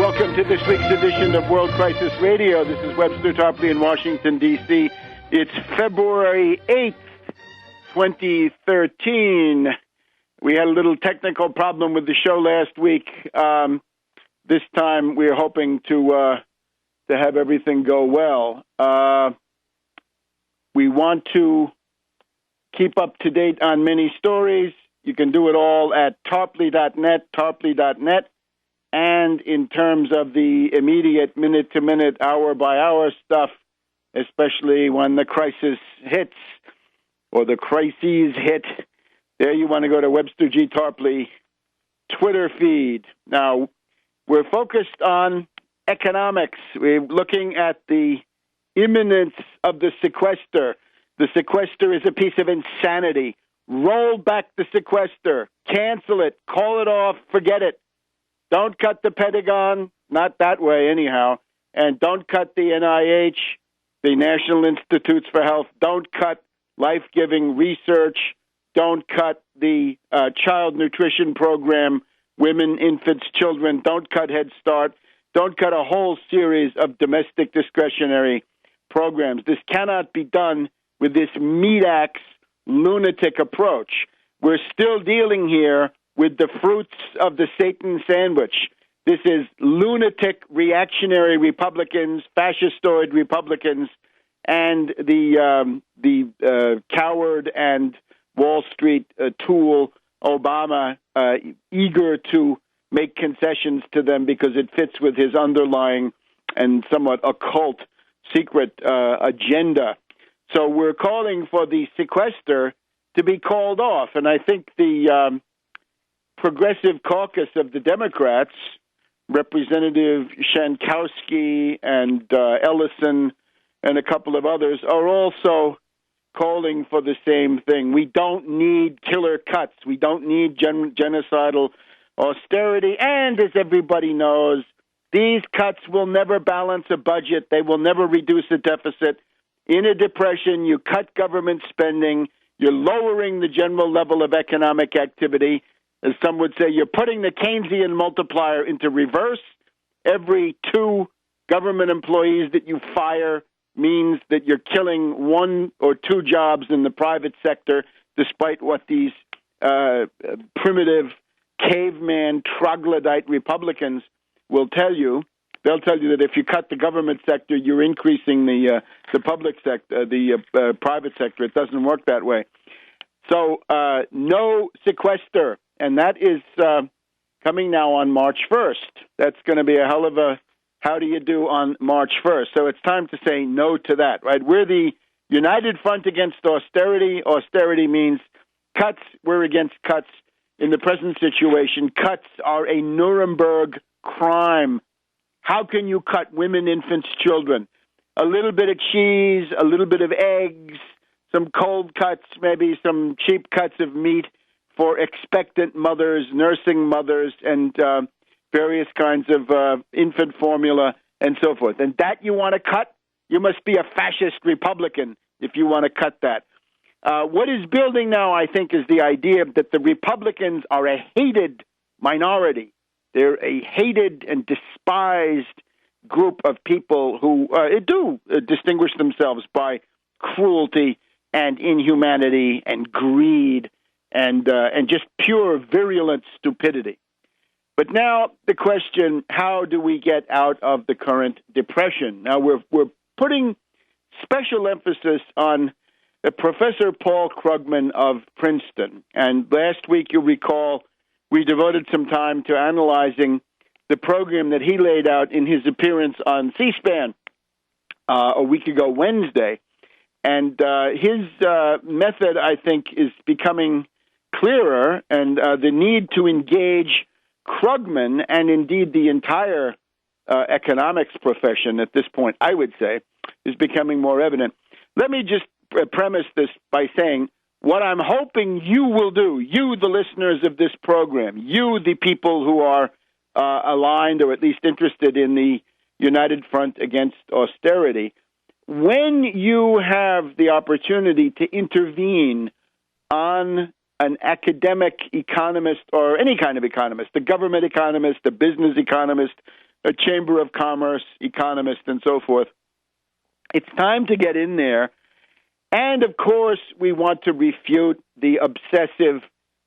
Welcome to this week's edition of World Crisis Radio. This is Webster Tarpley in Washington, D.C. It's February 8th, 2013. We had a little technical problem with the show last week. This time we're hoping to have everything go well. We want to keep up to date on many stories. You can do it all at tarpley.net. And in terms of the immediate minute-to-minute, hour-by-hour stuff, especially when the crisis hits or the crises hit, there you want to go to Webster G. Tarpley Twitter feed. Now, we're focused on economics. We're looking at the imminence of the sequester. The sequester is a piece of insanity. Roll back the sequester. Cancel it. Call it off. Forget it. Don't cut the Pentagon, not that way anyhow, and don't cut the NIH, the National Institutes for Health. Don't cut life-giving research. Don't cut the child nutrition program, women, infants, children. Don't cut Head Start. Don't cut a whole series of domestic discretionary programs. This cannot be done with this meat axe lunatic approach. We're still dealing here with the fruits of the Satan sandwich. This is lunatic reactionary Republicans, fascistoid Republicans, and the coward and Wall Street tool Obama, eager to make concessions to them because it fits with his underlying and somewhat occult secret agenda. So we're calling for the sequester to be called off, and I think the Progressive Caucus of the Democrats, Representative Shankowski and Ellison and a couple of others, are also calling for the same thing. We don't need killer cuts. We don't need genocidal austerity. And as everybody knows, these cuts will never balance a budget. They will never reduce a deficit. In a depression, you cut government spending. You're lowering the general level of economic activity. As some would say, you're putting the Keynesian multiplier into reverse. Every 2 government employees that you fire means that you're killing 1 or 2 jobs in the private sector, despite what these primitive caveman troglodyte Republicans will tell you. They'll tell you that if you cut the government sector, you're increasing the public sector, the private sector. It doesn't work that way. So no sequester. And that is coming now on March 1st. That's going to be a hell of a how do you do on March 1st. So it's time to say no to that, right? We're the united front against austerity. Austerity means cuts. We're against cuts. In the present situation, cuts are a Nuremberg crime. How can you cut women, infants, children? A little bit of cheese, a little bit of eggs, some cold cuts, maybe some cheap cuts of meat for expectant mothers, nursing mothers, and various kinds of infant formula and so forth. And that you want to cut? You must be a fascist Republican if you want to cut that. What is building now, I think, is the idea that the Republicans are a hated minority. They're a hated and despised group of people who do distinguish themselves by cruelty and inhumanity and greed and just pure virulent stupidity. But now the question, how do we get out of the current depression? Now we're putting special emphasis on Professor Paul Krugman of Princeton. And last week, you'll recall, we devoted some time to analyzing the program that he laid out in his appearance on C-SPAN a week ago Wednesday. And his method, I think, is becoming clearer, and the need to engage Krugman and indeed the entire economics profession at this point, I would say, is becoming more evident. Let me just premise this by saying what I'm hoping you will do, you, the listeners of this program, you, the people who are aligned or at least interested in the United Front against austerity, when you have the opportunity to intervene on an academic economist or any kind of economist, the government economist, the business economist, a Chamber of Commerce economist and so forth. It's time to get in there. And, of course, we want to refute the obsessive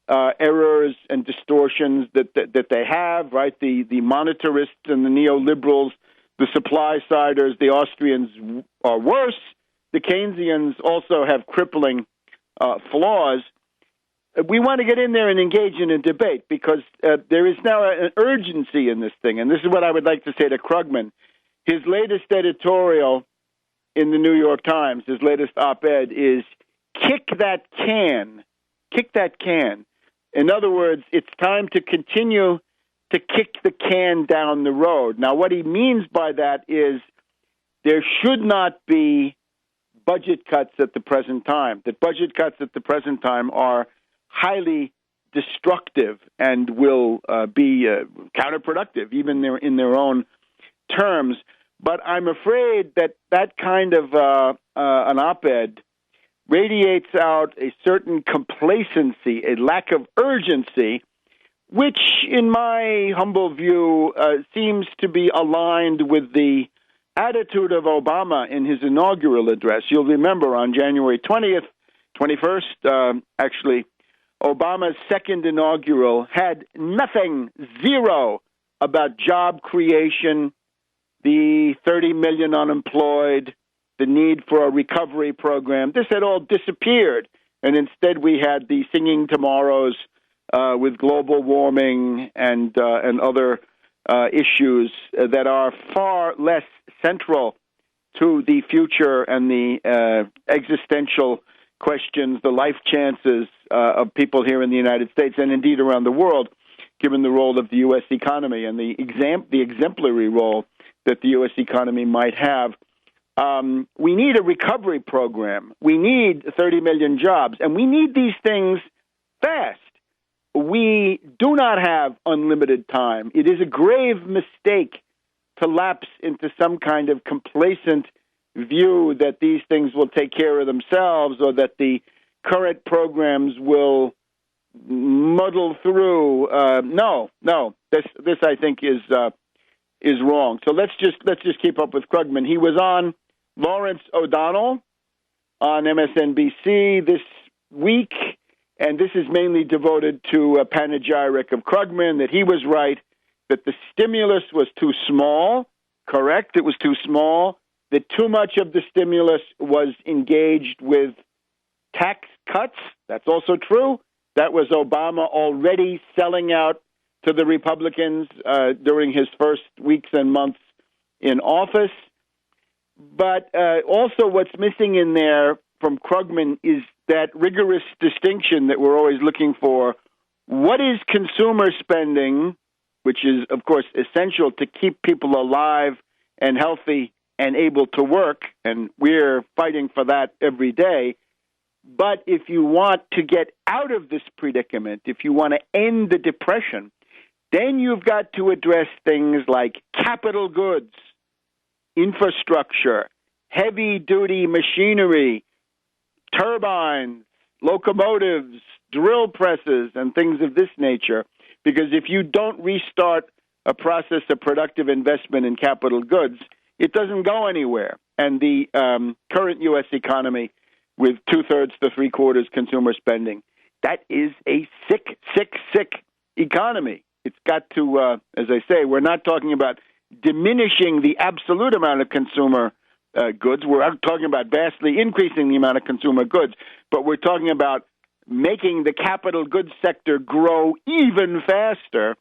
errors and distortions that they have, right? The monetarists and the neoliberals, the supply-siders, the Austrians are worse. The Keynesians also have crippling flaws. We want to get in there and engage in a debate because there is now an urgency in this thing. And this is what I would like to say to Krugman. His latest editorial in the New York Times, his latest op-ed is kick that can. Kick that can. In other words, it's time to continue to kick the can down the road. Now, what he means by that is there should not be budget cuts at the present time, that budget cuts at the present time are highly destructive and will be counterproductive, even in their own terms. But I'm afraid that kind of an op-ed radiates out a certain complacency, a lack of urgency, which, in my humble view, seems to be aligned with the attitude of Obama in his inaugural address. You'll remember on January 20th, 21st, actually, Obama's second inaugural had nothing, zero, about job creation, the 30 million unemployed, the need for a recovery program. This had all disappeared, and instead we had the singing tomorrows with global warming and other issues that are far less central to the future and the existential questions, the life chances of people here in the United States and indeed around the world, given the role of the U.S. economy and the exemplary role that the U.S. economy might have. We need a recovery program. We need 30 million jobs, and we need these things fast. We do not have unlimited time. It is a grave mistake to lapse into some kind of complacent view that these things will take care of themselves or that the current programs will muddle through. No. This I think is wrong. So let's just keep up with Krugman. He was on Lawrence O'Donnell on MSNBC this week, and this is mainly devoted to a panegyric of Krugman, that he was right, that the stimulus was too small. Correct, it was too small. That too much of the stimulus was engaged with tax cuts. That's also true. That was Obama already selling out to the Republicans during his first weeks and months in office. But also what's missing in there from Krugman is that rigorous distinction that we're always looking for. What is consumer spending, which is, of course, essential to keep people alive and healthy and able to work, and we're fighting for that every day. But if you want to get out of this predicament, if you want to end the depression, then you've got to address things like capital goods, infrastructure, heavy-duty machinery, turbines, locomotives, drill presses, and things of this nature. Because if you don't restart a process of productive investment in capital goods, it doesn't go anywhere. And the current U.S. economy, with two-thirds to three-quarters consumer spending, that is a sick economy. It's got to, as I say, we're not talking about diminishing the absolute amount of consumer goods. We're talking about vastly increasing the amount of consumer goods, but we're talking about making the capital goods sector grow even faster,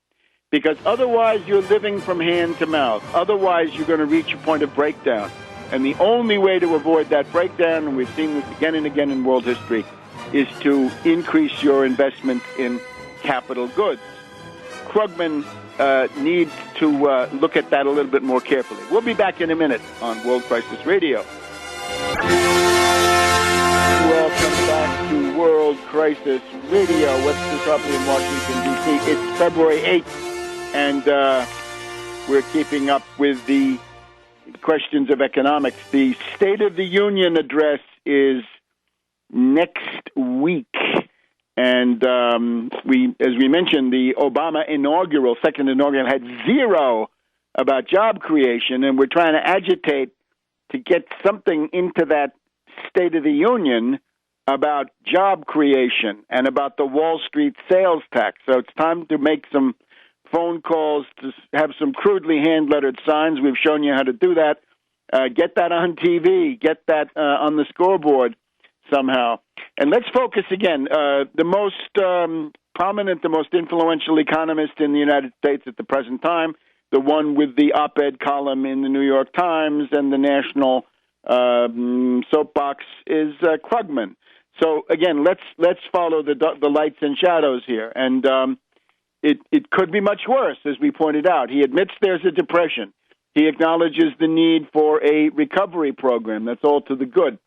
because otherwise you're living from hand to mouth. Otherwise you're going to reach a point of breakdown. And the only way to avoid that breakdown, and we've seen this again and again in world history, is to increase your investment in capital goods. Krugman needs to look at that a little bit more carefully. We'll be back in a minute on World Crisis Radio. Welcome back to World Crisis Radio. Webster Tarpley in Washington, D.C. It's February 8th, and we're keeping up with the questions of economics. The State of the Union address is next week. And as we mentioned, the Obama second inaugural, had zero about job creation, and we're trying to agitate to get something into that State of the Union about job creation and about the Wall Street sales tax. So it's time to make some phone calls, to have some crudely hand-lettered signs. We've shown you how to do that. Get that on TV. Get that on the scoreboard somehow. And let's focus again. The most prominent, the most influential economist in the United States at the present time, the one with the op-ed column in the New York Times and the national soapbox, is Krugman. So again, let's follow the lights and shadows here. And it could be much worse, as we pointed out. He admits there's a depression. He acknowledges the need for a recovery program. That's all to the good.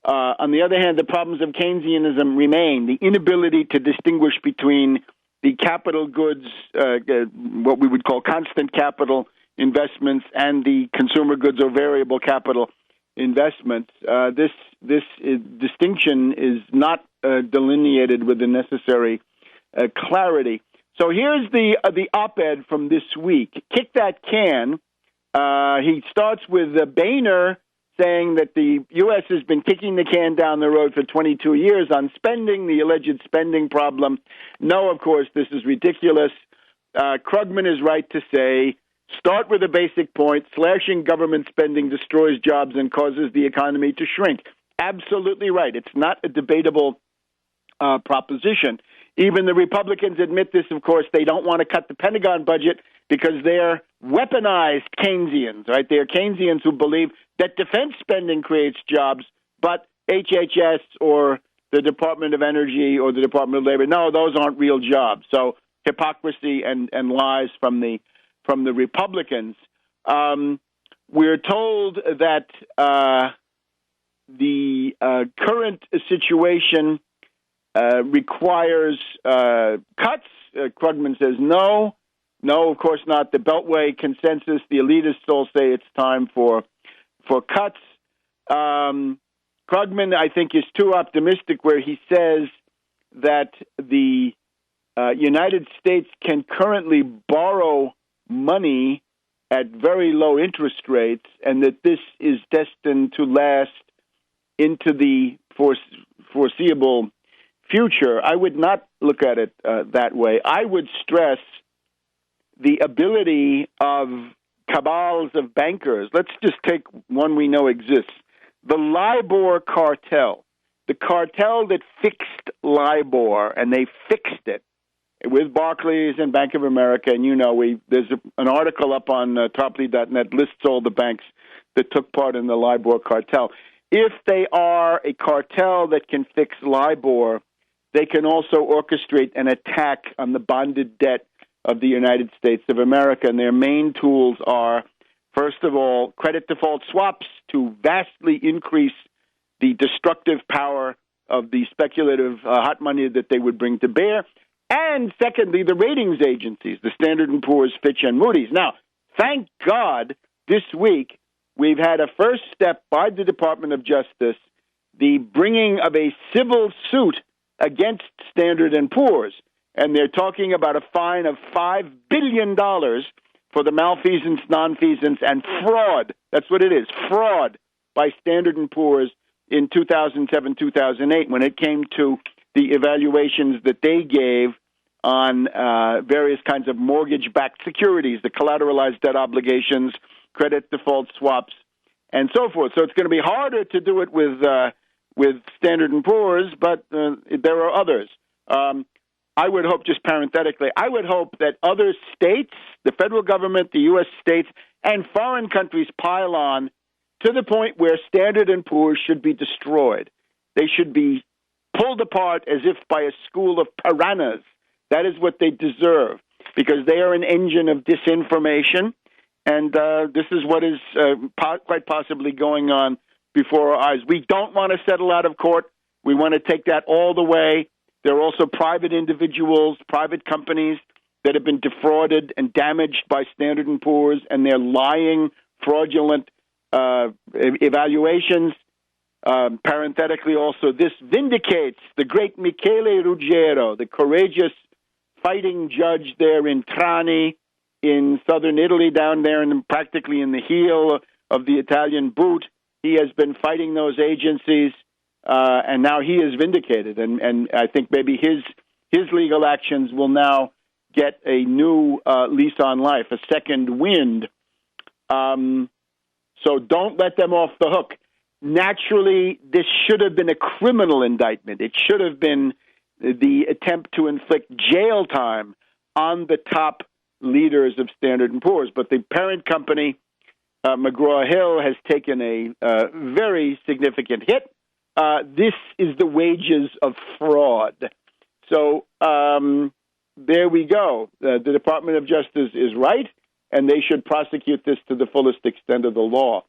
On the other hand, the problems of Keynesianism remain. The inability to distinguish between the capital goods, what we would call constant capital investments, and the consumer goods or variable capital investments. This distinction is not delineated with the necessary clarity. So here's the op-ed from this week. Kick that can. He starts with Boehner saying that the U.S. has been kicking the can down the road for 22 years on spending, the alleged spending problem. No, of course, this is ridiculous. Krugman is right to say, start with a basic point. Slashing government spending destroys jobs and causes the economy to shrink. Absolutely right. It's not a debatable proposition. Even the Republicans admit this, of course. They don't want to cut the Pentagon budget because they're weaponized Keynesians, right? They're Keynesians who believe that defense spending creates jobs, but HHS or the Department of Energy or the Department of Labor, no, those aren't real jobs. So hypocrisy and lies from the Republicans. We're told that the current situation requires cuts. Krugman says no, of course not. The Beltway consensus, the elitists all say it's time for cuts. Krugman, I think, is too optimistic where he says that the United States can currently borrow money at very low interest rates, and that this is destined to last into the foreseeable future. I would not look at it that way. I would stress the ability of cabals of bankers. Let's just take one we know exists. The LIBOR cartel. The cartel that fixed LIBOR, and they fixed it with Barclays and Bank of America. And there's an article up on Tarpley.net lists all the banks that took part in the LIBOR cartel. If they are a cartel that can fix LIBOR, they can also orchestrate an attack on the bonded debt of the United States of America. And their main tools are, first of all, credit default swaps to vastly increase the destructive power of the speculative hot money that they would bring to bear. And secondly, the ratings agencies, the Standard & Poor's, Fitch, and Moody's. Now, thank God this week we've had a first step by the Department of Justice, the bringing of a civil suit against Standard & Poor's. And they're talking about a fine of $5 billion for the malfeasance, nonfeasance, and fraud. That's what it is, fraud by Standard & Poor's in 2007, 2008, when it came to the evaluations that they gave on various kinds of mortgage-backed securities, the collateralized debt obligations, credit default swaps, and so forth. So it's going to be harder to do it with Standard & Poor's, but there are others. I would hope, just parenthetically, I would hope that other states, the federal government, the U.S. states, and foreign countries pile on to the point where Standard & Poor's should be destroyed. They should be pulled apart as if by a school of piranhas. That is what they deserve, because they are an engine of disinformation, and this is what is quite possibly going on before our eyes. We don't want to settle out of court. We want to take that all the way. There are also private individuals, private companies that have been defrauded and damaged by Standard & Poor's and their lying, fraudulent evaluations. Parenthetically also, this vindicates the great Michele Ruggiero, the courageous fighting judge there in Trani, in southern Italy, down there, and practically in the heel of the Italian boot. He has been fighting those agencies, and now he is vindicated. And I think maybe his legal actions will now get a new lease on life, a second wind. So don't let them off the hook. Naturally, this should have been a criminal indictment. It should have been the attempt to inflict jail time on the top leaders of Standard & Poor's. But the parent company, McGraw-Hill, has taken a very significant hit. This is the wages of fraud. So there we go. The Department of Justice is right, and they should prosecute this to the fullest extent of the law.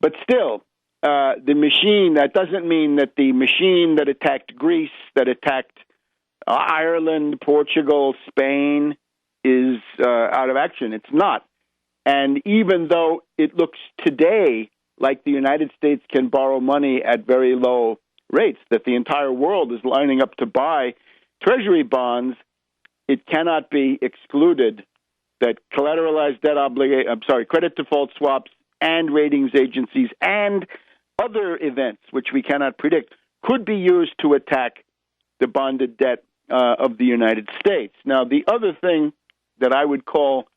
But still, the machine, that doesn't mean that the machine that attacked Greece, that attacked Ireland, Portugal, Spain, is out of action. It's not. And even though it looks today like the United States can borrow money at very low rates, that the entire world is lining up to buy Treasury bonds, it cannot be excluded that collateralized credit default swaps and ratings agencies and other events, which we cannot predict, could be used to attack the bonded debt of the United States. Now, the other thing that I would call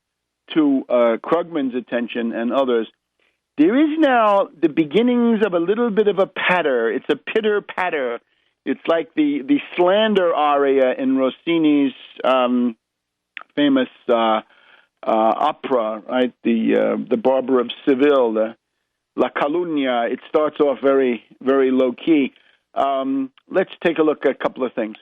to Krugman's attention and others, there is now the beginnings of a little bit of a patter. It's a pitter-patter. It's like the slander aria in Rossini's famous opera, right? The Barber of Seville, La Calunnia. It starts off very, very low-key. Let's take a look at a couple of things.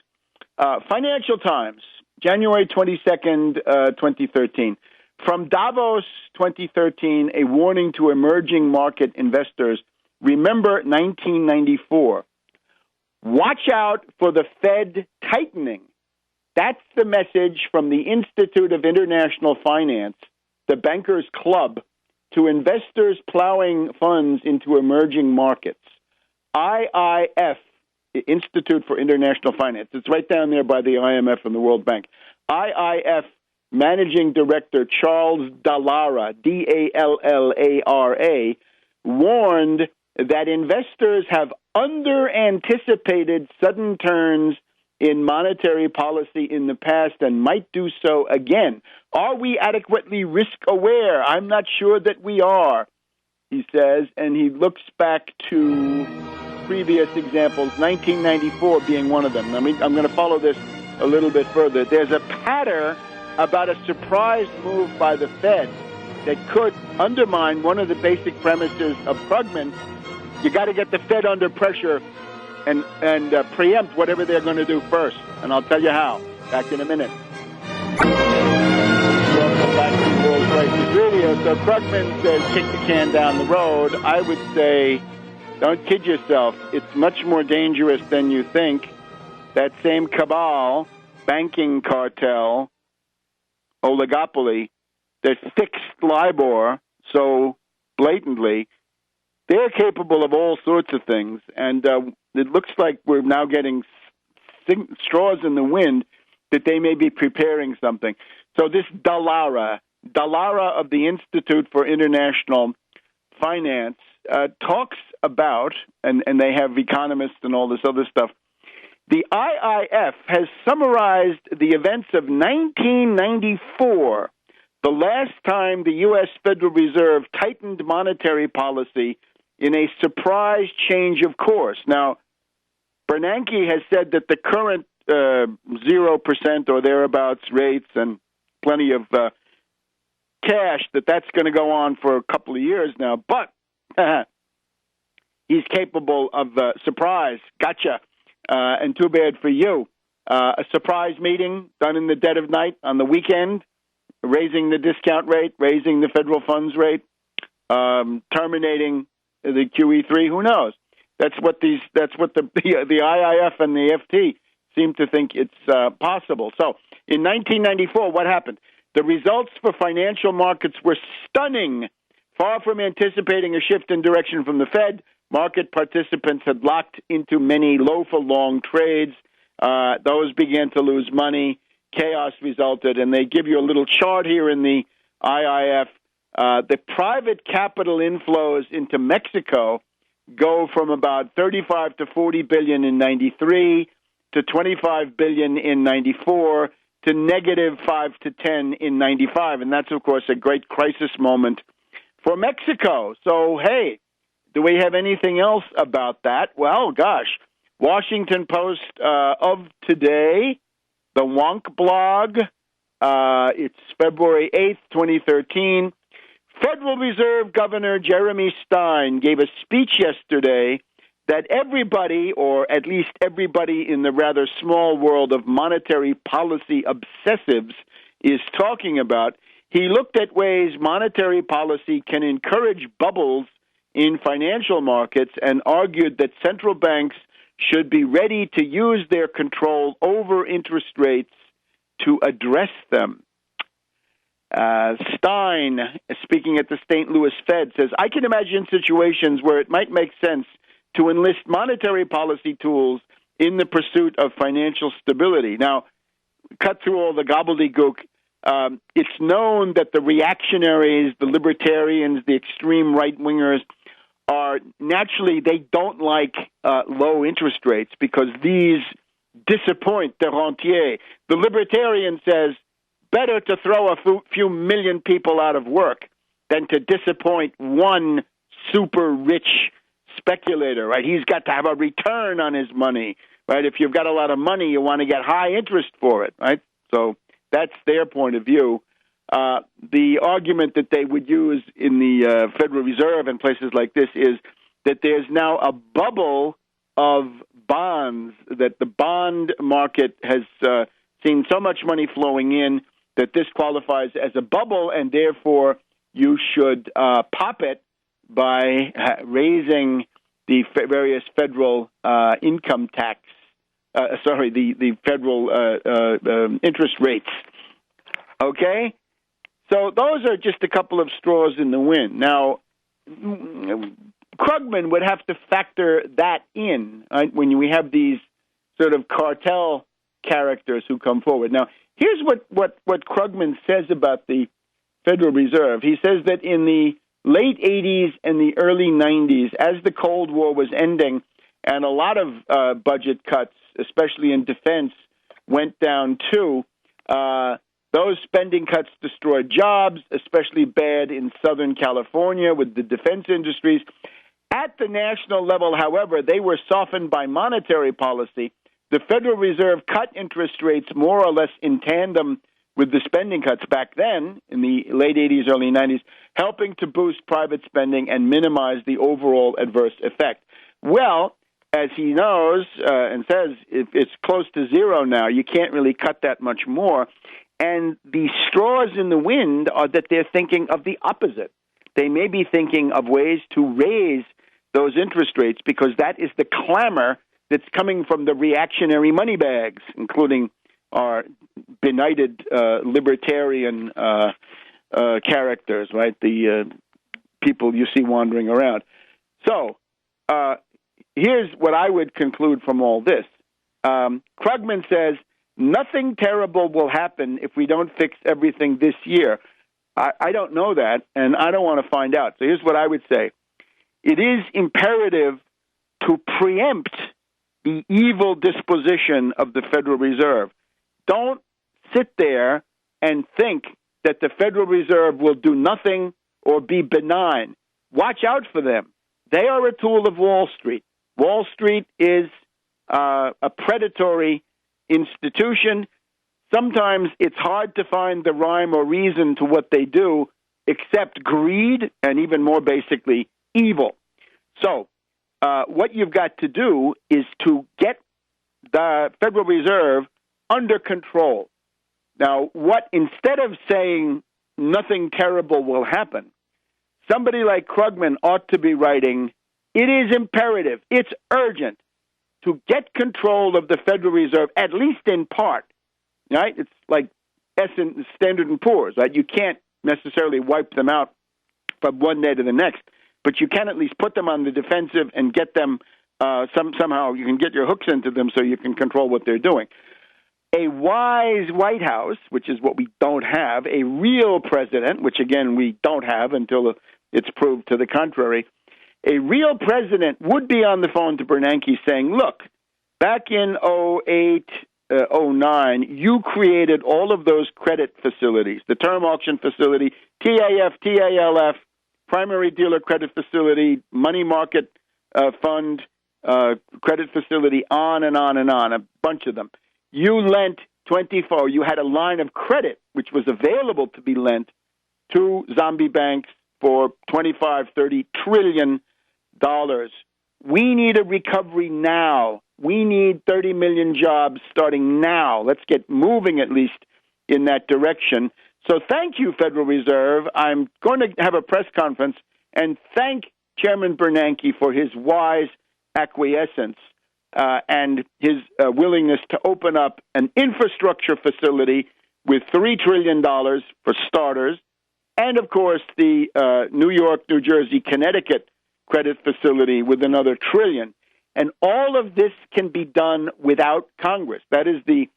Financial Times, January 22nd, 2013. From Davos 2013, a warning to emerging market investors. Remember 1994. Watch out for the Fed tightening. That's the message from the Institute of International Finance, the Bankers Club, to investors plowing funds into emerging markets. IIF, Institute for International Finance. It's right down there by the IMF and the World Bank. IIF Managing Director Charles Dallara, Dallara, warned that investors have under-anticipated sudden turns in monetary policy in the past and might do so again. Are we adequately risk-aware? I'm not sure that we are, he says, and he looks back to previous examples, 1994 being one of them. I mean, I'm going to follow this a little bit further. There's a patter about a surprise move by the Fed that could undermine one of the basic premises of Krugman. You got to get the Fed under pressure and preempt whatever they're going to do first. And I'll tell you how. Back in a minute. Welcome back to World Crisis Radio. So Krugman says kick the can down the road. I would say don't kid yourself. It's much more dangerous than you think. That same cabal, banking cartel, oligopoly that fixed LIBOR so blatantly, they're capable of all sorts of things. And it looks like we're now getting straws in the wind that they may be preparing something. So this Dallara of the Institute for International Finance, talks about, and they have economists and all this other stuff, the IIF has summarized the events of 1994, the last time the U.S. Federal Reserve tightened monetary policy in a surprise change of course. Now, Bernanke has said that the current 0% or thereabouts rates and plenty of cash, that's going to go on for a couple of years now, but he's capable of surprise. Gotcha. And too bad for you. A surprise meeting done in the dead of night on the weekend, raising the discount rate, raising the federal funds rate, terminating the QE3. Who knows? That's what the IIF and the FT seem to think it's possible. So in 1994, what happened? The results for financial markets were stunning. Far from anticipating a shift in direction from the Fed, market participants had locked into many low-for-long trades. Those began to lose money. chaos resulted. And they give you a little chart here in the IIF. The private capital inflows into Mexico go from about 35 to 40 billion in 93 to 25 billion in 94 to negative 5 to 10 in 95. And that's, of course, a great crisis moment for Mexico. So, hey, do we have anything else about that? Well, gosh, Washington Post of today, the Wonk blog, it's February 8th, 2013. Federal Reserve Governor Jeremy Stein gave a speech yesterday that everybody, or at least everybody in the rather small world of monetary policy obsessives, is talking about. He looked at ways monetary policy can encourage bubbles in financial markets and argued that central banks should be ready to use their control over interest rates to address them. Stein, speaking at the St. Louis Fed, says, I can imagine situations where it might make sense to enlist monetary policy tools in the pursuit of financial stability. Now, cut through all the gobbledygook. It's known that the reactionaries, the libertarians, the extreme right-wingers are naturally, they don't like low interest rates because these disappoint the rentier. The libertarian says, better to throw a few million people out of work than to disappoint one super rich speculator, right? He's got to have a return on his money, right? If you've got a lot of money, you want to get high interest for it, right? So that's their point of view. The argument that they would use in the Federal Reserve and places like this is that there's now a bubble of bonds, that the bond market has seen so much money flowing in that this qualifies as a bubble, and therefore you should pop it by raising the various federal income tax, the federal interest rates. Okay? So those are just a couple of straws in the wind. Now, Krugman would have to factor that in, right, when we have these sort of cartel characters who come forward. Now, here's what Krugman says about the Federal Reserve. He says that in the late 80s and the early 90s, as the Cold War was ending and a lot of budget cuts, especially in defense, went down too, those spending cuts destroyed jobs, especially bad in Southern California with the defense industries. At the national level, however, they were softened by monetary policy. The Federal Reserve cut interest rates more or less in tandem with the spending cuts back then, in the late 80s, early 90s, helping to boost private spending and minimize the overall adverse effect. Well, as he knows and says, if it's close to zero now, you can't really cut that much more. And the straws in the wind are that they're thinking of the opposite. They may be thinking of ways to raise those interest rates because that is the clamor that's coming from the reactionary money bags, including our benighted libertarian characters, right? The people you see wandering around. So here's what I would conclude from all this. Krugman says, nothing terrible will happen if we don't fix everything this year. I don't know that, and I don't want to find out. So here's what I would say. It is imperative to preempt the evil disposition of the Federal Reserve. Don't sit there and think that the Federal Reserve will do nothing or be benign. Watch out for them. They are a tool of Wall Street. Wall Street is a predatory institution. Sometimes it's hard to find the rhyme or reason to what they do except greed and, even more basically, evil. So what you've got to do is to get the Federal Reserve under control. Now, instead of saying nothing terrible will happen, somebody like Krugman ought to be writing, it is imperative, it's urgent to get control of the Federal Reserve, at least in part, right? It's like Standard & Poor's, right? You can't necessarily wipe them out from one day to the next, but you can at least put them on the defensive and get them somehow you can get your hooks into them so you can control what they're doing. a wise White House, which is what we don't have, a real president, which again we don't have until it's proved to the contrary, a real president would be on the phone to Bernanke saying, look, back in 08, 09, you created all of those credit facilities, the term auction facility, TAF, TALF, primary dealer credit facility, money market fund credit facility, on and on and on, a bunch of them. You lent 24, you had a line of credit which was available to be lent to zombie banks for $25, $30 trillion. We need a recovery now. We need 30 million jobs starting now. Let's get moving at least in that direction. So thank you, Federal Reserve. I'm going to have a press conference and thank Chairman Bernanke for his wise acquiescence and his willingness to open up an infrastructure facility with $3 trillion for starters, and, of course, the New York, New Jersey, Connecticut credit facility with another $1 trillion. And all of this can be done without Congress. That is the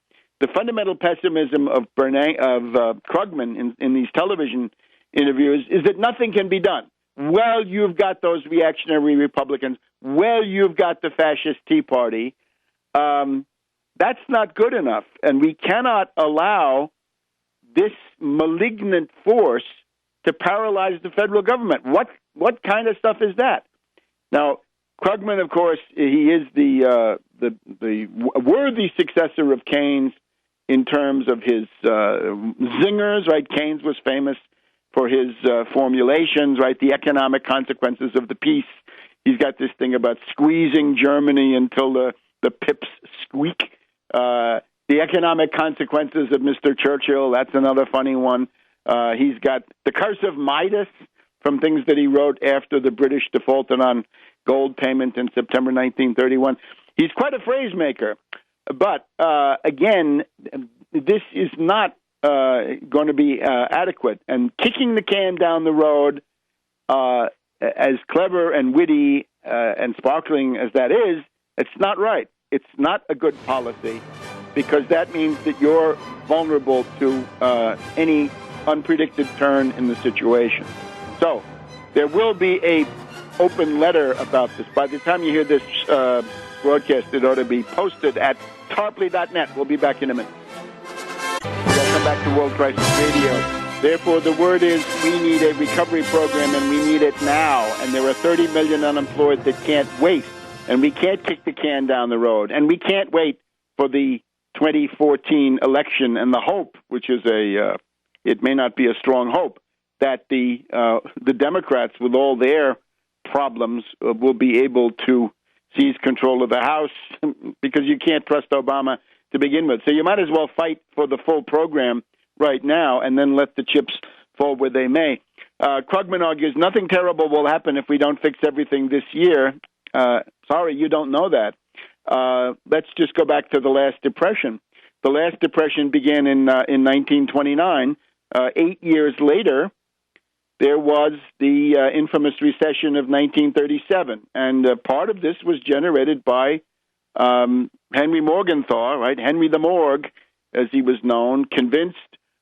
fundamental pessimism of Krugman in these television interviews, is that nothing can be done. Well, you've got those reactionary Republicans. Well, you've got the fascist Tea Party. That's not good enough. And we cannot allow this malignant force to paralyze the federal government. What kind of stuff is that? Now, Krugman, of course, he is the worthy successor of Keynes in terms of his zingers, right? Keynes was famous for his formulations, right? The economic consequences of the peace. He's got this thing about squeezing Germany until the pips squeak. The economic consequences of Mr. Churchill, that's another funny one. He's got the curse of Midas from things that he wrote after the British defaulted on gold payment in September 1931. He's quite a phrase maker. But, again, this is not going to be adequate. And kicking the can down the road, as clever and witty and sparkling as that is, it's not right. It's not a good policy, because that means that you're vulnerable to any unpredicted turn in the situation. So there will be a open letter about this. By the time you hear this broadcast, it ought to be posted at tarpley.net. We'll be back in a minute. Welcome back to World Crisis Radio. Therefore, the word is we need a recovery program, and we need it now. And there are 30 million unemployed that can't wait. And we can't kick the can down the road. And we can't wait for the 2014 election and the hope, which is it may not be a strong hope, that the Democrats, with all their problems, will be able to seize control of the House, because you can't trust Obama to begin with. So you might as well fight for the full program right now and then let the chips fall where they may. Krugman argues nothing terrible will happen if we don't fix everything this year. Sorry, you don't know that. Let's just go back to the last Depression. The last Depression began in 1929. 8 years later, there was the infamous recession of 1937, and part of this was generated by Henry Morgenthau, right? Henry the Morgue, as he was known, convinced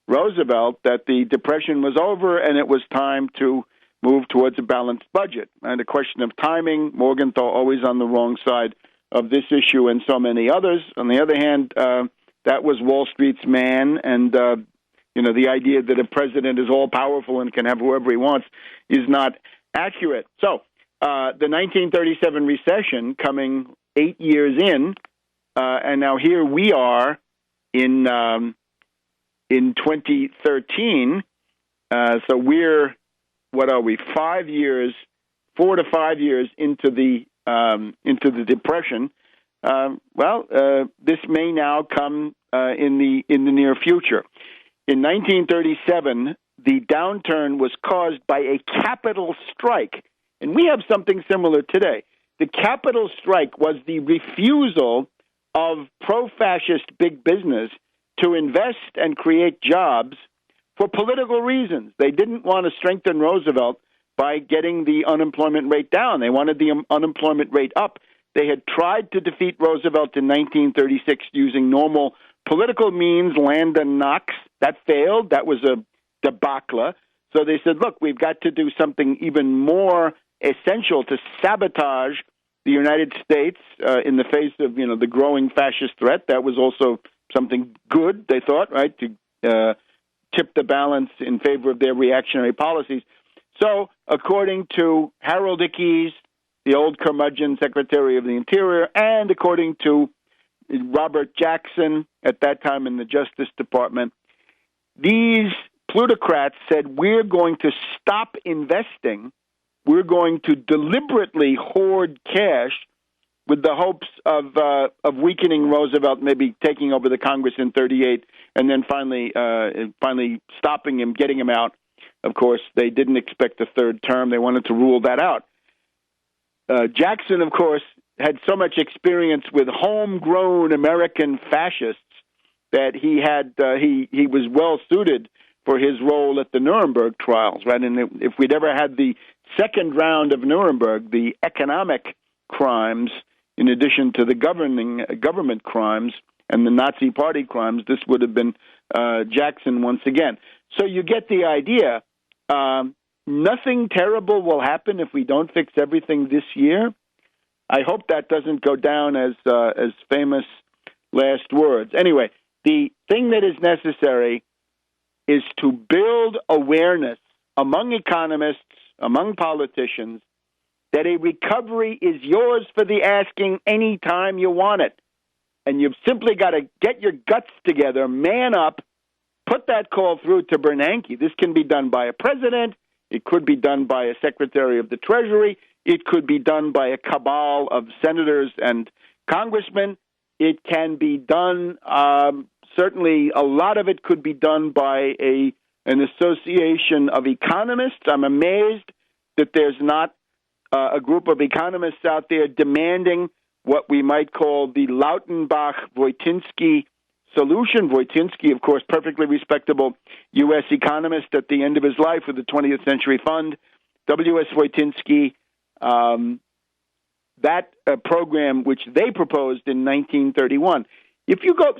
Roosevelt that the Depression was over and it was time to move towards a balanced budget. And a question of timing, Morgenthau always on the wrong side of this issue and so many others. On the other hand, that was Wall Street's man, and the idea that a president is all-powerful and can have whoever he wants is not accurate. So the 1937 recession coming 8 years in, and now here we are in 2013. So we're, 4 to 5 years into the Depression. This may now come in the near future. In 1937, the downturn was caused by a capital strike, and we have something similar today. The capital strike was the refusal of pro-fascist big business to invest and create jobs for political reasons. They didn't want to strengthen Roosevelt by getting the unemployment rate down. They wanted the unemployment rate up. They had tried to defeat Roosevelt in 1936 using normal political means, Landa Knox, that failed. That was a debacle. So they said, look, we've got to do something even more essential to sabotage the United States in the face of, the growing fascist threat. That was also something good, they thought, right, to tip the balance in favor of their reactionary policies. So, according to Harold Ickes, the old curmudgeon Secretary of the Interior, and according to Robert Jackson, at that time in the Justice Department, these plutocrats said, we're going to stop investing. We're going to deliberately hoard cash with the hopes of weakening Roosevelt, maybe taking over the Congress in 1938, and then finally stopping him, getting him out. Of course, they didn't expect a third term. They wanted to rule that out. Jackson, of course, had so much experience with homegrown American fascists that he was well suited for his role at the Nuremberg trials, right? And if we'd ever had the second round of Nuremberg, the economic crimes, in addition to the government crimes and the Nazi Party crimes, this would have been Jackson once again. So you get the idea. Nothing terrible will happen if we don't fix everything this year. I hope that doesn't go down as famous last words. Anyway, the thing that is necessary is to build awareness among economists, among politicians, that a recovery is yours for the asking anytime you want it. And you've simply got to get your guts together, man up, put that call through to Bernanke. This can be done by a president. It could be done by a secretary of the Treasury. It could be done by a cabal of senators and congressmen. It can be done, certainly a lot of it could be done by an association of economists. I'm amazed that there's not a group of economists out there demanding what we might call the Lautenbach-Voitinsky solution. Voitinsky, of course, perfectly respectable U.S. economist at the end of his life with the 20th Century Fund. W.S. Voitinsky, that program which they proposed in 1931.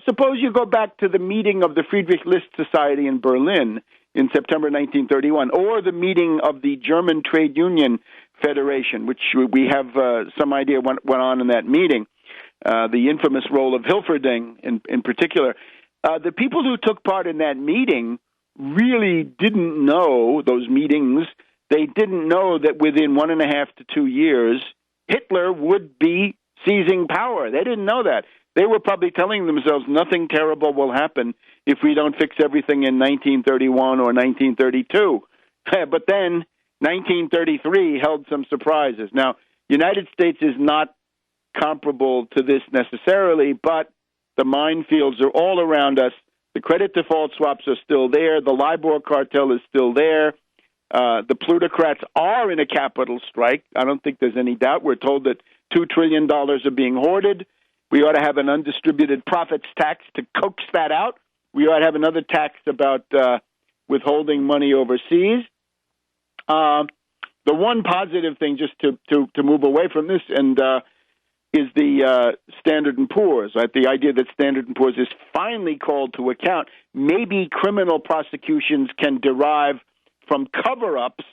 Suppose you go back to the meeting of the Friedrich List Society in Berlin in September 1931, or the meeting of the German Trade Union Federation, which we have some idea what went on in that meeting, the infamous role of Hilferding in particular. The people who took part in that meeting really didn't know, those meetings, they didn't know that within 1.5 to 2 years, Hitler would be seizing power. They didn't know that. They were probably telling themselves nothing terrible will happen if we don't fix everything in 1931 or 1932. But then 1933 held some surprises. Now, United States is not comparable to this necessarily, but the minefields are all around us. The credit default swaps are still there. The LIBOR cartel is still there. The plutocrats are in a capital strike. I don't think there's any doubt. We're told that $2 trillion are being hoarded. We ought to have an undistributed profits tax to coax that out. We ought to have another tax about withholding money overseas. The one positive thing, just to move away from this, and is the Standard & Poor's, right? The idea that Standard & Poor's is finally called to account. Maybe criminal prosecutions can derive from cover-ups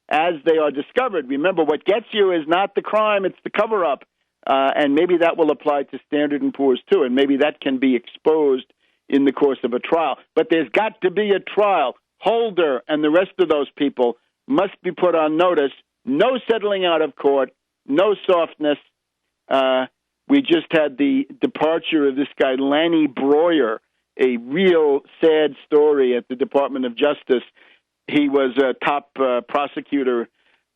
as they are discovered. Remember, what gets you is not the crime, it's the cover-up. And maybe that will apply to Standard & Poor's too, and maybe that can be exposed in the course of a trial. But there's got to be a trial. Holder and the rest of those people must be put on notice. No settling out of court, no softness. We just had the departure of this guy, Lanny Breuer, a real sad story at the Department of Justice. He was a top prosecutor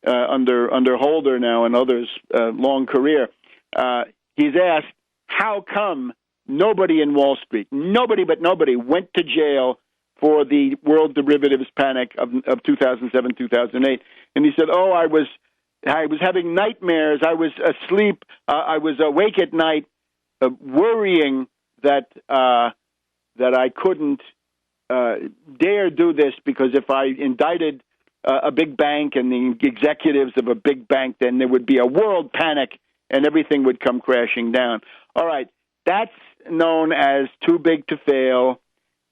under Holder now and others, long career. He's asked, how come nobody in Wall Street, nobody went to jail for the world derivatives panic of 2007, 2008? And he said, I was having nightmares. I was asleep. I was awake at night, worrying that I couldn't dare do this, because if I indicted a big bank and the executives of a big bank, then there would be a world panic and everything would come crashing down. All right, that's known as too big to fail,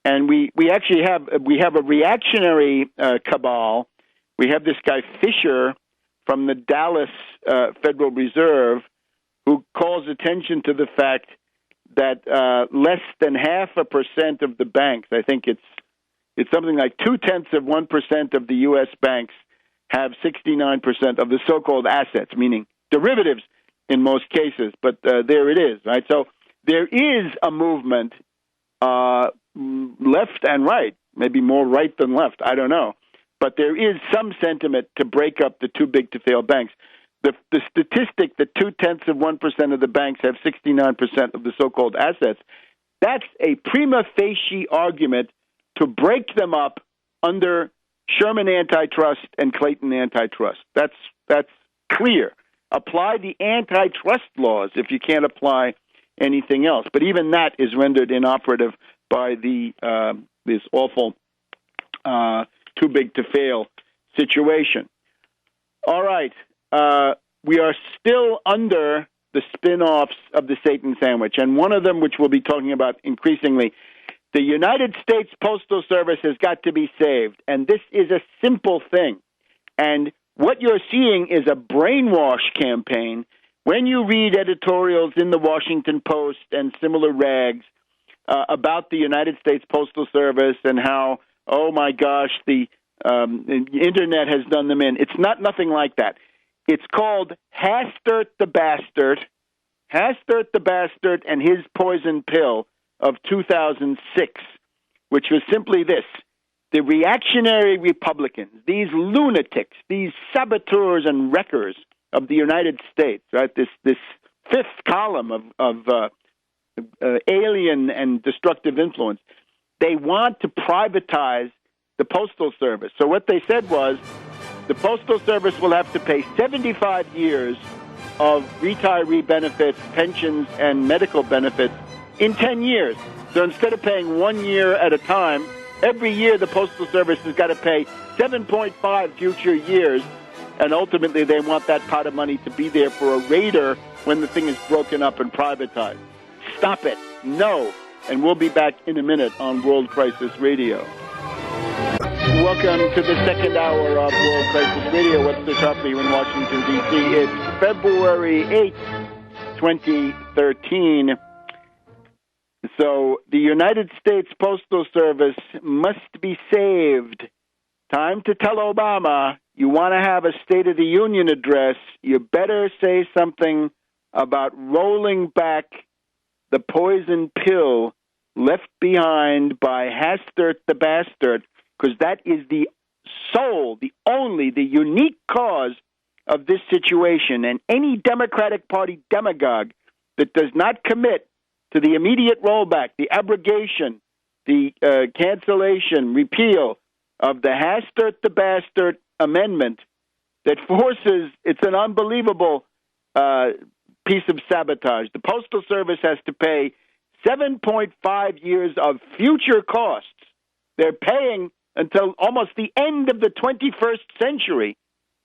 and we actually have a reactionary cabal. We have this guy Fisher from the Dallas Federal Reserve who calls attention to the fact that less than 0.5% of the banks, I think it's something like 0.2% of the U.S. banks have 69% of the so-called assets, meaning derivatives in most cases. But there it is, right? So there is a movement, left and right, maybe more right than left, I don't know. But there is some sentiment to break up the too big to fail banks. The statistic that 0.2% of the banks have 69% of the so-called assets, that's a prima facie argument to break them up under Sherman antitrust and Clayton antitrust. That's clear. Apply the antitrust laws if you can't apply anything else. But even that is rendered inoperative by this awful too big to fail situation. All right. We are still under the spin-offs of the Satan sandwich, and one of them, which we'll be talking about increasingly, the United States Postal Service has got to be saved, and this is a simple thing. And what you're seeing is a brainwash campaign. When you read editorials in the Washington Post and similar rags about the United States Postal Service and how, oh my gosh, the internet has done them in, it's nothing like that. It's called Hastert the Bastard and His Poison Pill of 2006, which was simply this. The reactionary Republicans, these lunatics, these saboteurs and wreckers of the United States, right? This fifth column of alien and destructive influence, they want to privatize the Postal Service. So what they said was, the Postal Service will have to pay 75 years of retiree benefits, pensions, and medical benefits in 10 years. So instead of paying 1 year at a time, every year the Postal Service has got to pay 7.5 future years, and ultimately they want that pot of money to be there for a raider when the thing is broken up and privatized. Stop it. No. And we'll be back in a minute on World Crisis Radio. Welcome to the second hour of World Crisis Radio. Webster Tarpley in Washington, D.C. It's February 8th, 2013. So the United States Postal Service must be saved. Time to tell Obama, you want to have a State of the Union address, you better say something about rolling back the poison pill left behind by Hastert the Bastard, because that is the sole, the only, the unique cause of this situation. And any Democratic Party demagogue that does not commit to the immediate rollback, the abrogation, the cancellation, repeal of the Hastert the Bastard amendment that forces, it's an unbelievable piece of sabotage. The Postal Service has to pay 7.5 years of future costs. They're paying until almost the end of the 21st century.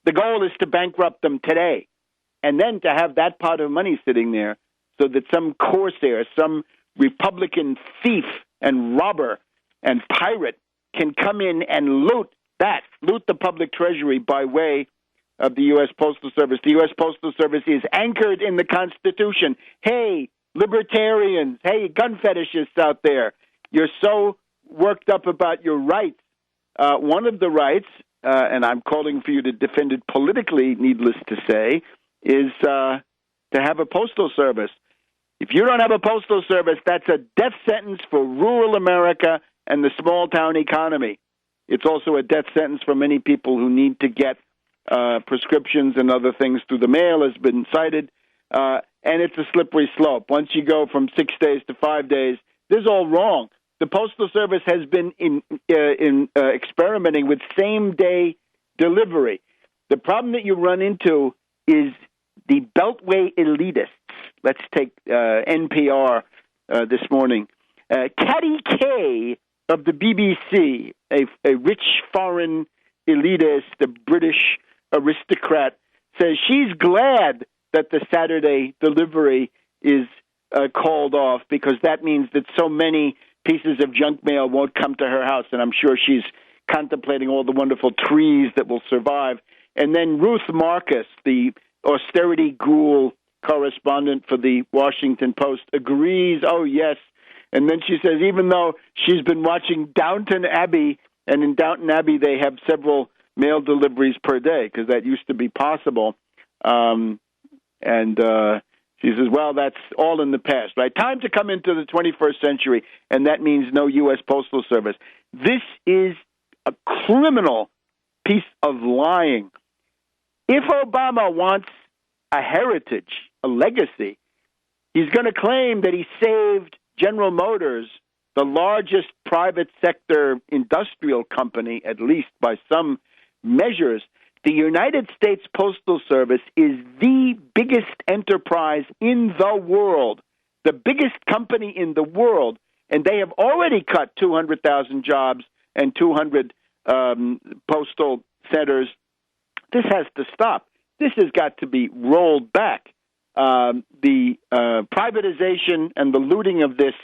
The goal is to bankrupt them today, and then to have that pot of money sitting there so that some corsair, some Republican thief and robber and pirate can come in and loot the public treasury by way of the U.S. Postal Service. The U.S. Postal Service is anchored in the Constitution. Hey, libertarians, hey, gun fetishists out there, you're so worked up about your rights. One of the rights, and I'm calling for you to defend it politically, needless to say, is to have a postal service. If you don't have a postal service, that's a death sentence for rural America and the small-town economy. It's also a death sentence for many people who need to get prescriptions and other things through the mail, has been cited, and it's a slippery slope. Once you go from 6 days to 5 days, this is all wrong. The Postal Service has been experimenting with same-day delivery. The problem that you run into is the Beltway elitists. Let's take NPR this morning. Katty Kay of the BBC, a rich foreign elitist, a British aristocrat, says she's glad that the Saturday delivery is called off, because that means that so many pieces of junk mail won't come to her house, and I'm sure she's contemplating all the wonderful trees that will survive. And then Ruth Marcus, the austerity ghoul correspondent for the Washington Post, agrees, oh, yes. And then she says, even though she's been watching Downton Abbey, and in Downton Abbey they have several mail deliveries per day, because that used to be possible. She says, well, that's all in the past, right? Time to come into the 21st century, and that means no U.S. Postal Service. This is a criminal piece of lying. If Obama wants a heritage, a legacy, he's going to claim that he saved General Motors, the largest private sector industrial company, at least by some measures. The United States Postal Service is the biggest enterprise in the world, the biggest company in the world, and they have already cut 200,000 jobs and 200 postal centers. This has to stop. This has got to be rolled back. The privatization and the looting of this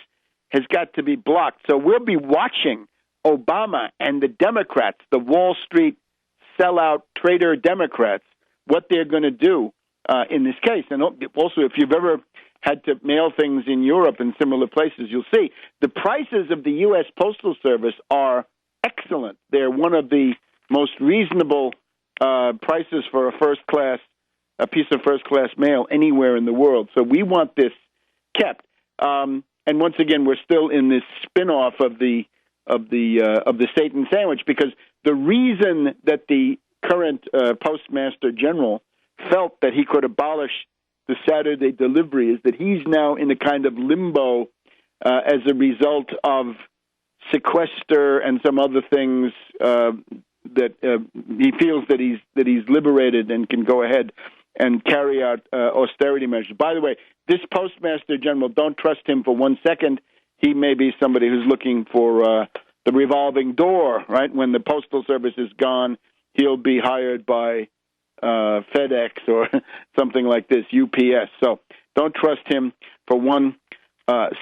has got to be blocked. So we'll be watching Obama and the Democrats, the Wall Street sellout trader Democrats, what they're going to do in this case. And also, if you've ever had to mail things in Europe and similar places, you'll see the prices of the U.S. Postal Service are excellent. They're one of the most reasonable prices for a piece of first-class mail anywhere in the world. So we want this kept. And once again, we're still in this spin-off of the Satan sandwich, because the reason that the current Postmaster General felt that he could abolish the Saturday delivery is that he's now in a kind of limbo as a result of sequester and some other things that he feels that he's liberated and can go ahead and carry out austerity measures. By the way, this Postmaster General, don't trust him for 1 second. He may be somebody who's looking for the revolving door, right? When the Postal Service is gone, he'll be hired by FedEx or something like this, UPS. So don't trust him for 1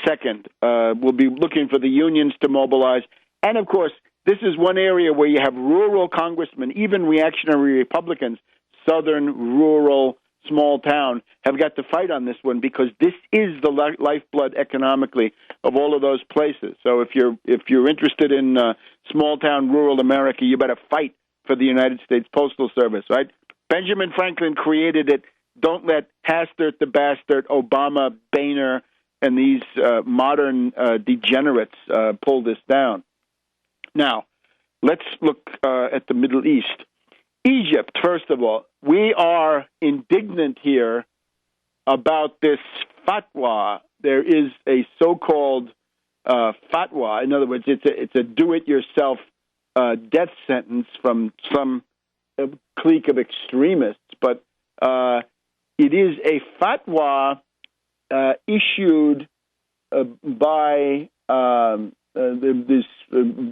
second. We'll be looking for the unions to mobilize. And, of course, this is one area where you have rural congressmen, even reactionary Republicans, southern, rural, small town, have got to fight on this one, because this is the lifeblood economically of all of those places. So if you're interested in small town, rural America, you better fight for the United States Postal Service, right? Benjamin Franklin created it. Don't let Hastert the bastard, Obama, Boehner, and these modern degenerates pull this down. Now, let's look at the Middle East. Egypt, first of all, we are indignant here about this fatwa. There is a so-called fatwa. In other words, it's a do-it-yourself death sentence from some clique of extremists, but it is a fatwa issued by this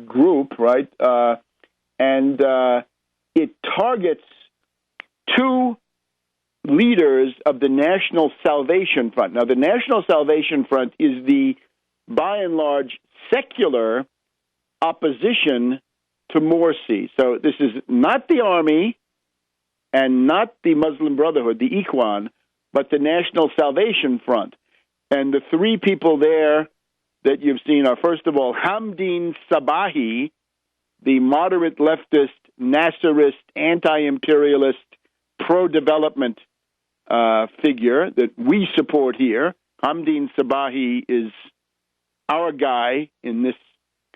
group, right? And it targets 2 leaders of the National Salvation Front. Now, the National Salvation Front is the, by and large, secular opposition to Morsi. So this is not the army and not the Muslim Brotherhood, the Ikhwan, but the National Salvation Front. And the 3 people there that you've seen are, first of all, Hamdin Sabahi, the moderate leftist, Nasserist, anti-imperialist, pro-development figure that we support here. Hamdin Sabahi is our guy in this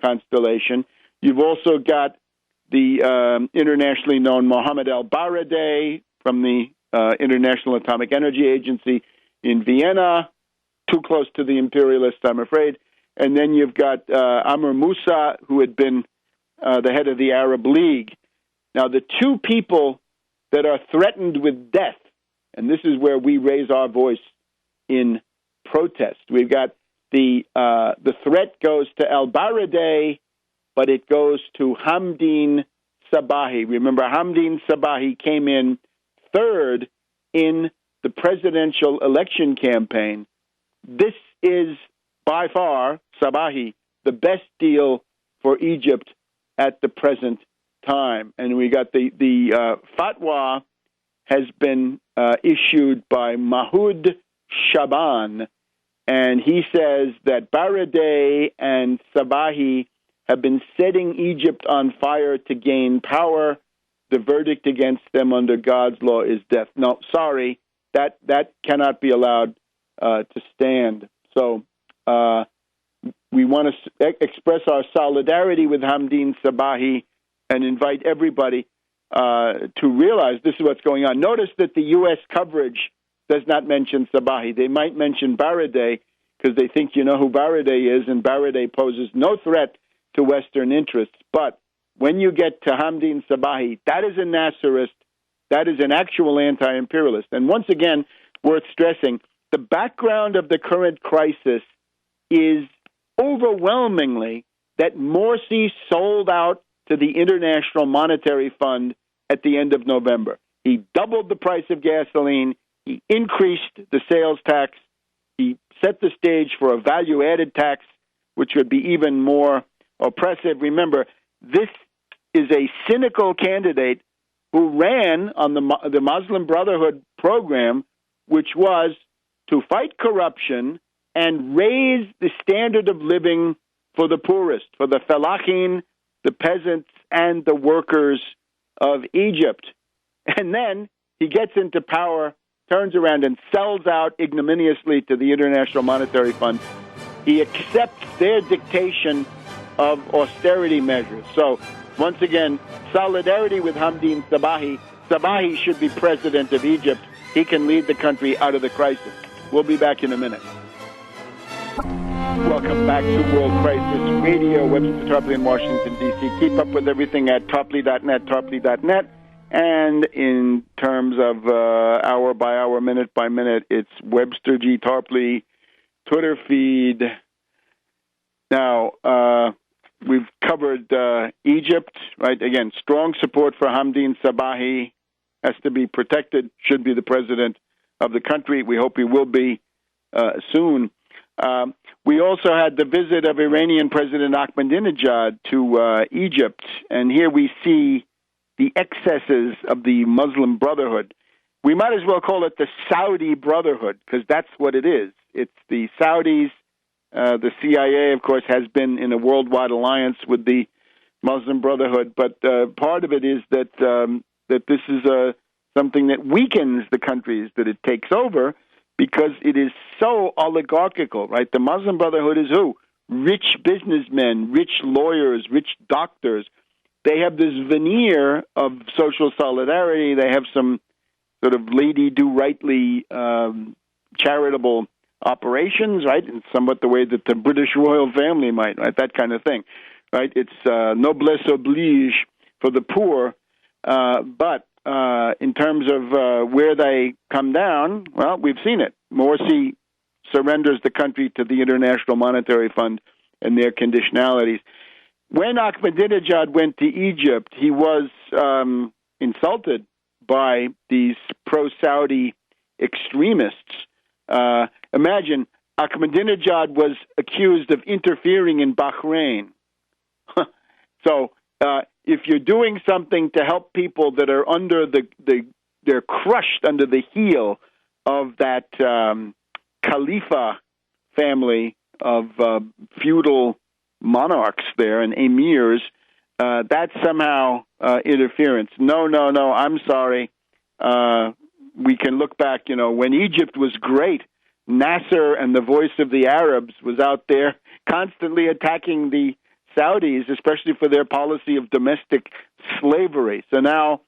constellation. You've also got the internationally known Mohammed al-Baradei from the International Atomic Energy Agency in Vienna, too close to the imperialists, I'm afraid. And then you've got Amr Moussa, who had been the head of the Arab League. Now, the 2 people that are threatened with death, and this is where we raise our voice in protest. We've got the threat goes to al-Baradei, but it goes to Hamdin Sabahi. Remember, Hamdin Sabahi came in 3rd in the presidential election campaign. This is by far, Sabahi, the best deal for Egypt at the present time. And we got the fatwa has been issued by Mahmoud Shaban, and he says that Baradei and Sabahi have been setting Egypt on fire to gain power. The verdict against them under God's law is death. No, sorry, that cannot be allowed to stand. So we want to express our solidarity with Hamdeen Sabahi and invite everybody to realize this is what's going on. Notice that the U.S. coverage does not mention Sabahi. They might mention Baradei because they think you know who Baradei is, and Baradei poses no threat to Western interests. But when you get to Hamdeen Sabahi, that is a Nasserist, that is an actual anti-imperialist. And once again, worth stressing, the background of the current crisis is overwhelmingly that Morsi sold out to the International Monetary Fund at the end of November. He doubled the price of gasoline. He increased the sales tax. He set the stage for a value-added tax, which would be even more oppressive. Remember, this is a cynical candidate who ran on the Muslim Brotherhood program, which was to fight corruption and raise the standard of living for the poorest, for the fellaheen, the peasants, and the workers of Egypt. And then he gets into power, turns around and sells out ignominiously to the International Monetary Fund. He accepts their dictation of austerity measures. So, once again, solidarity with Hamdeen Sabahi. Sabahi should be president of Egypt. He can lead the country out of the crisis. We'll be back in a minute. Welcome back to World Crisis Radio. Webster Tarpley in Washington, D.C. Keep up with everything at tarpley.net, tarpley.net. And in terms of hour by hour, minute by minute, it's Webster G. Tarpley Twitter feed. Now, we've covered Egypt, right? Again, strong support for Hamdeen Sabahi, has to be protected, should be the president of the country. We hope he will be soon. We also had the visit of Iranian President Ahmadinejad to Egypt, and here we see the excesses of the Muslim Brotherhood. We might as well call it the Saudi Brotherhood, because that's what it is. It's the Saudis. The CIA, of course, has been in a worldwide alliance with the Muslim Brotherhood, but part of it is that this is something that weakens the countries that it takes over, because it is so oligarchical, right? The Muslim Brotherhood is who? Rich businessmen, rich lawyers, rich doctors. They have this veneer of social solidarity. They have some sort of lady-do-rightly charitable operations, right? In somewhat the way that the British royal family might, right? That kind of thing, right? It's noblesse oblige for the poor, but in terms of where they come down, well, we've seen it. Morsi surrenders the country to the International Monetary Fund and their conditionalities. When Ahmadinejad went to Egypt, he was insulted by these pro-Saudi extremists. Imagine, Ahmadinejad was accused of interfering in Bahrain. So, if you're doing something to help people that are under they're crushed under the heel of that Khalifa family of feudal monarchs there and emirs, that's somehow interference. No, I'm sorry. We can look back, when Egypt was great, Nasser and the Voice of the Arabs was out there constantly attacking the Saudis, especially for their policy of domestic slavery. So now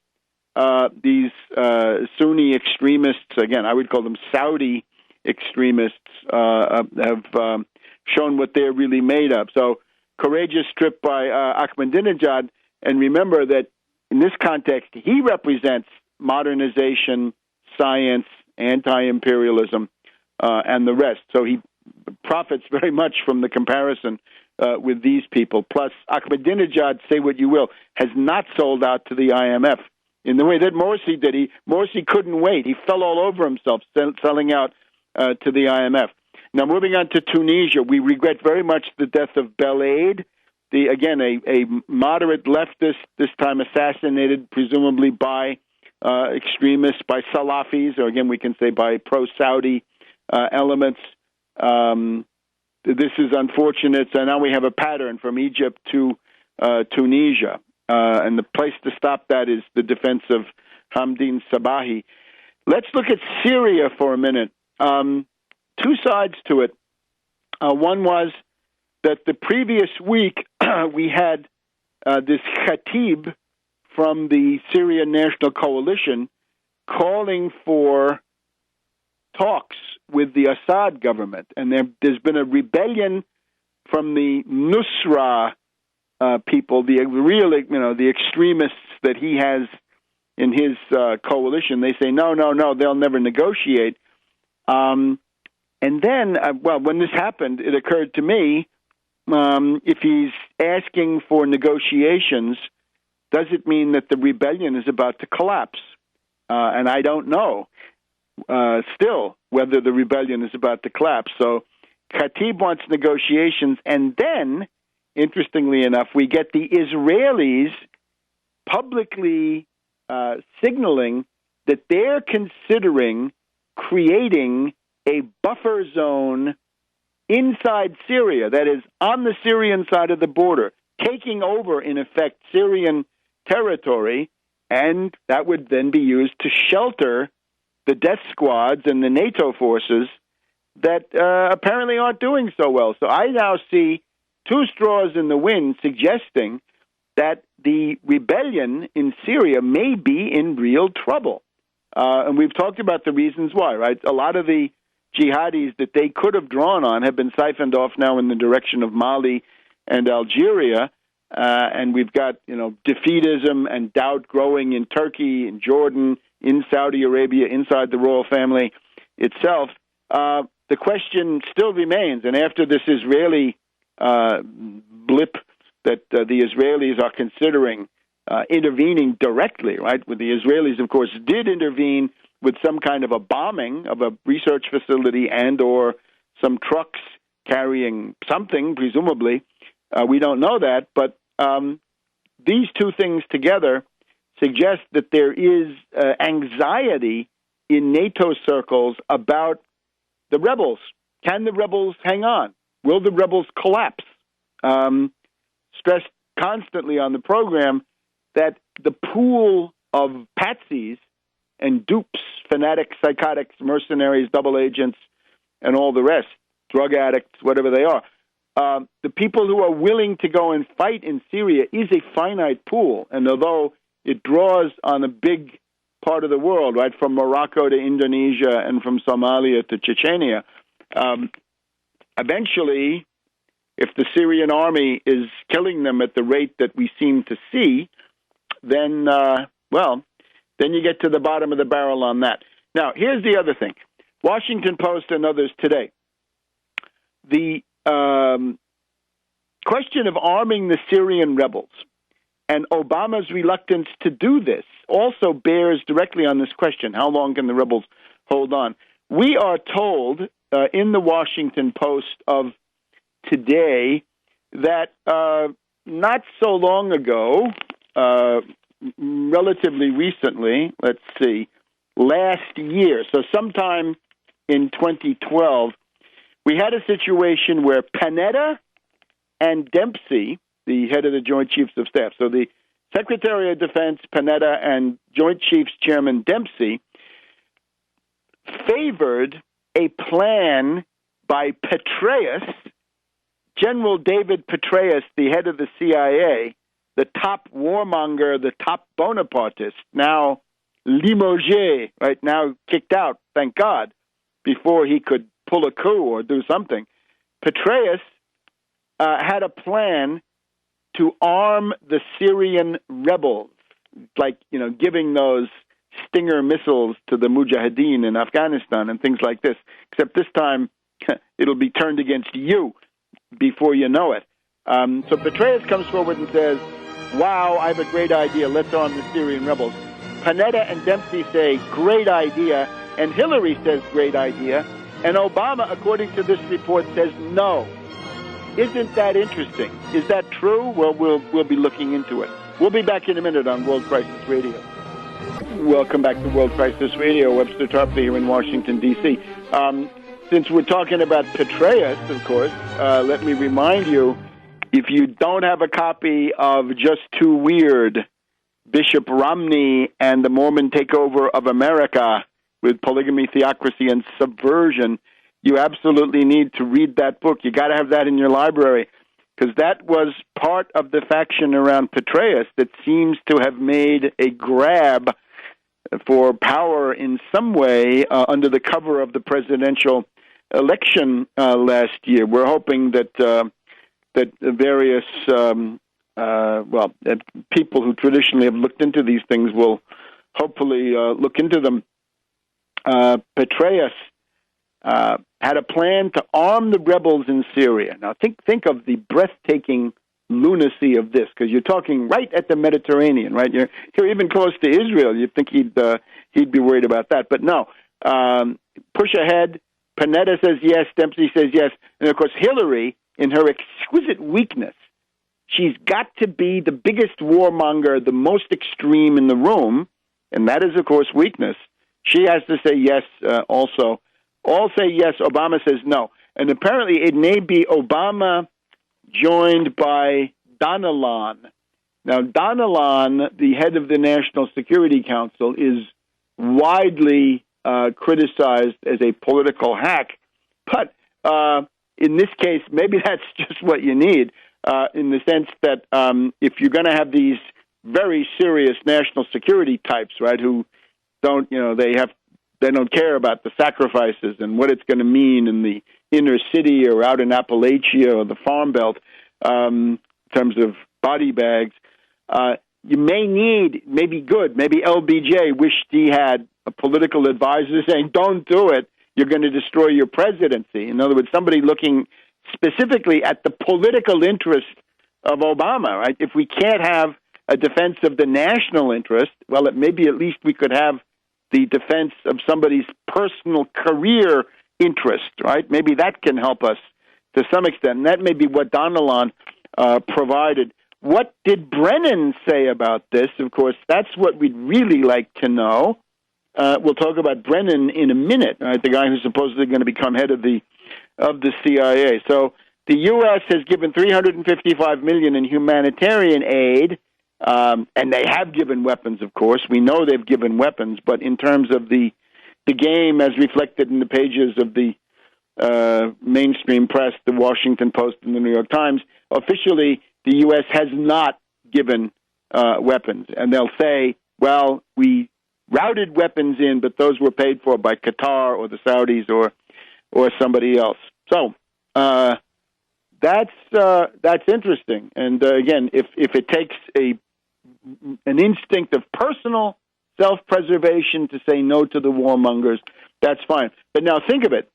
these Sunni extremists, again, I would call them Saudi extremists, have shown what they're really made of. So courageous trip by Ahmadinejad, and remember that in this context, he represents modernization, science, anti-imperialism, and the rest. So he profits very much from the comparison with these people. Plus, Ahmadinejad, say what you will, has not sold out to the IMF in the way that Morsi did. Morsi couldn't wait. He fell all over himself selling out to the IMF. Now, moving on to Tunisia, we regret very much the death of Belaid, a moderate leftist, this time assassinated presumably by extremists, by Salafis, or again we can say by pro-Saudi elements. This is unfortunate. So now we have a pattern from Egypt to Tunisia. And the place to stop that is the defense of Hamdin Sabahi. Let's look at Syria for a minute. Two sides to it. One was that the previous week we had this khatib from the Syrian National Coalition calling for talks with the Assad government. And there's been a rebellion from the Nusra people, the real, the extremists that he has in his coalition. They say, no, they'll never negotiate. And then, when this happened, it occurred to me, if he's asking for negotiations, does it mean that the rebellion is about to collapse? And I don't know still whether the rebellion is about to collapse. So Khatib wants negotiations, and then, interestingly enough, we get the Israelis publicly signaling that they're considering creating a buffer zone inside Syria, that is, on the Syrian side of the border, taking over, in effect, Syrian territory, and that would then be used to shelter the death squads and the NATO forces that apparently aren't doing so well. So I now see two straws in the wind suggesting that the rebellion in Syria may be in real trouble. And we've talked about the reasons why, right? A lot of the jihadis that they could have drawn on have been siphoned off now in the direction of Mali and Algeria. And we've got, defeatism and doubt growing in Turkey, in Jordan, in Saudi Arabia, inside the royal family itself. The question still remains, and after this Israeli blip that the Israelis are considering intervening directly, right? With the Israelis, of course, did intervene with some kind of a bombing of a research facility and or some trucks carrying something, presumably. We don't know that, but these two things together suggest that there is anxiety in NATO circles about the rebels. Can the rebels hang on? Will the rebels collapse? Stressed constantly on the program that the pool of patsies and dupes, fanatics, psychotics, mercenaries, double agents, and all the rest, drug addicts, whatever they are, the people who are willing to go and fight in Syria is a finite pool. And although it draws on a big part of the world, right, from Morocco to Indonesia and from Somalia to Chechnya, eventually, if the Syrian army is killing them at the rate that we seem to see, then, then you get to the bottom of the barrel on that. Now, here's the other thing. Washington Post and others today. The question of arming the Syrian rebels and Obama's reluctance to do this also bears directly on this question. How long can the rebels hold on? We are told in the Washington Post of today that not so long ago, relatively recently, let's see, last year, so sometime in 2012, we had a situation where Panetta and Dempsey, the head of the Joint Chiefs of Staff, so the Secretary of Defense, Panetta, and Joint Chiefs Chairman Dempsey favored a plan by Petraeus, General David Petraeus, the head of the CIA, the top warmonger, the top Bonapartist, now limogé, right, now kicked out, thank God, before he could pull a coup or do something. Petraeus had a plan to arm the Syrian rebels, like, giving those Stinger missiles to the Mujahideen in Afghanistan and things like this, except this time it'll be turned against you before you know it. So Petraeus comes forward and says, wow, I have a great idea. Let's arm the Syrian rebels. Panetta and Dempsey say, great idea. And Hillary says, great idea. And Obama, according to this report, says no. Isn't that interesting? Is that true? Well, we'll be looking into it. We'll be back in a minute on World Crisis Radio. Welcome back to World Crisis Radio. Webster Tarpley here in Washington, D.C. Since we're talking about Petraeus, of course, let me remind you, if you don't have a copy of Just Too Weird, Bishop Romney and the Mormon Takeover of America with Polygamy, Theocracy, and Subversion, you absolutely need to read that book. You got to have that in your library, because that was part of the faction around Petraeus that seems to have made a grab for power in some way under the cover of the presidential election last year. We're hoping that that various people who traditionally have looked into these things will hopefully look into them. Petraeus had a plan to arm the rebels in Syria. Now, think of the breathtaking lunacy of this, because you're talking right at the Mediterranean, right? You're even close to Israel. You'd think he'd be worried about that, but no. Push ahead. Panetta says yes. Dempsey says yes, and of course Hillary, in her exquisite weakness, she's got to be the biggest warmonger, the most extreme in the room, and that is, of course, weakness. She has to say yes also. All say yes. Obama says no. And apparently it may be Obama joined by Donilon. Now, Donilon, the head of the National Security Council, is widely criticized as a political hack. But in this case, maybe that's just what you need, in the sense that if you're going to have these very serious national security types, right, who don't, they don't care about the sacrifices and what it's going to mean in the inner city or out in Appalachia or the Farm Belt in terms of body bags. You maybe LBJ wished he had a political advisor saying, don't do it, you're going to destroy your presidency. In other words, somebody looking specifically at the political interest of Obama, right? If we can't have a defense of the national interest, well, maybe at least we could have the defense of somebody's personal career interest, right? Maybe that can help us to some extent. And that may be what Donilon provided. What did Brennan say about this? Of course, that's what we'd really like to know. We'll talk about Brennan in a minute, right? The guy who's supposedly going to become head of the CIA. So the U.S. has given $355 million in humanitarian aid, and they have given weapons, of course. We know they've given weapons, but in terms of the game as reflected in the pages of the mainstream press, the Washington Post and the New York Times, officially the U.S. has not given weapons. And they'll say, well, we routed weapons in, but those were paid for by Qatar or the Saudis or somebody else. So that's interesting. And again, if it takes an instinct of personal self-preservation to say no to the warmongers, that's fine. But now think of it.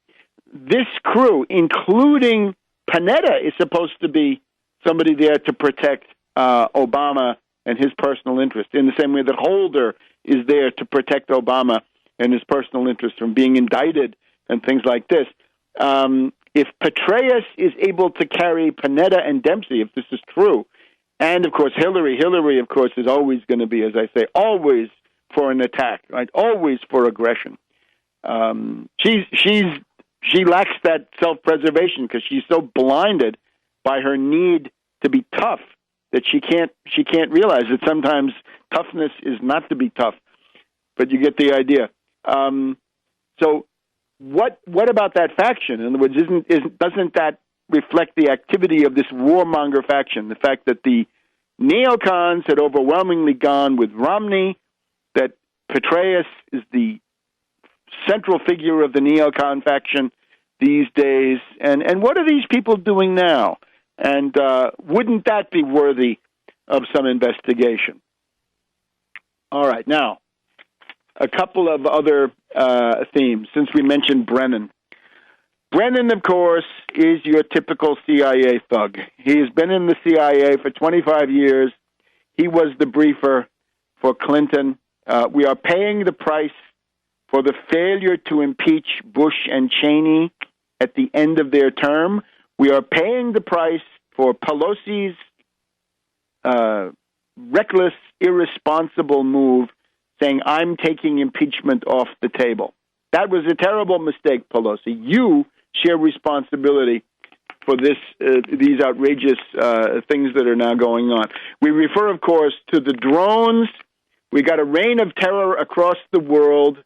This crew, including Panetta, is supposed to be somebody there to protect Obama and his personal interest, in the same way that Holder is there to protect Obama and his personal interest from being indicted and things like this. If Petraeus is able to carry Panetta and Dempsey, if this is true, and, of course, Hillary, of course, is always going to be, as I say, always for an attack, right? Always for aggression. She lacks that self-preservation because she's so blinded by her need to be tough that she can't realize that sometimes toughness is not to be tough. But you get the idea. So what about that faction? In other words, doesn't that reflect the activity of this warmonger faction? The fact that the neocons had overwhelmingly gone with Romney, that Petraeus is the central figure of the neocon faction these days, and what are these people doing now? And wouldn't that be worthy of some investigation? All right, now, a couple of other themes, since we mentioned Brennan. Brennan, of course, is your typical CIA thug. He has been in the CIA for 25 years. He was the briefer for Clinton. We are paying the price for the failure to impeach Bush and Cheney at the end of their term. We are paying the price for Pelosi's reckless, irresponsible move, saying, I'm taking impeachment off the table. That was a terrible mistake, Pelosi. You share responsibility for these outrageous things that are now going on. We refer, of course, to the drones. We got a reign of terror across the world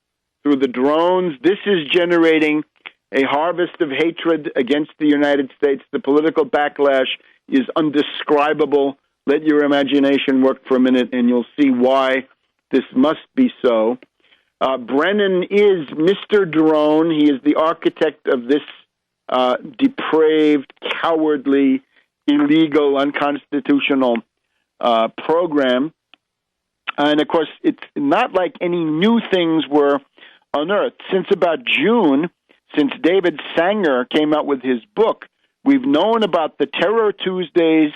through the drones. This is generating a harvest of hatred against the United States. The political backlash is undescribable. Let your imagination work for a minute, and you'll see why this must be so. Brennan is Mr. Drone. He is the architect of this depraved, cowardly, illegal, unconstitutional program. And, of course, it's not like any new things were unearthed. Since about June, since David Sanger came out with his book, we've known about the Terror Tuesdays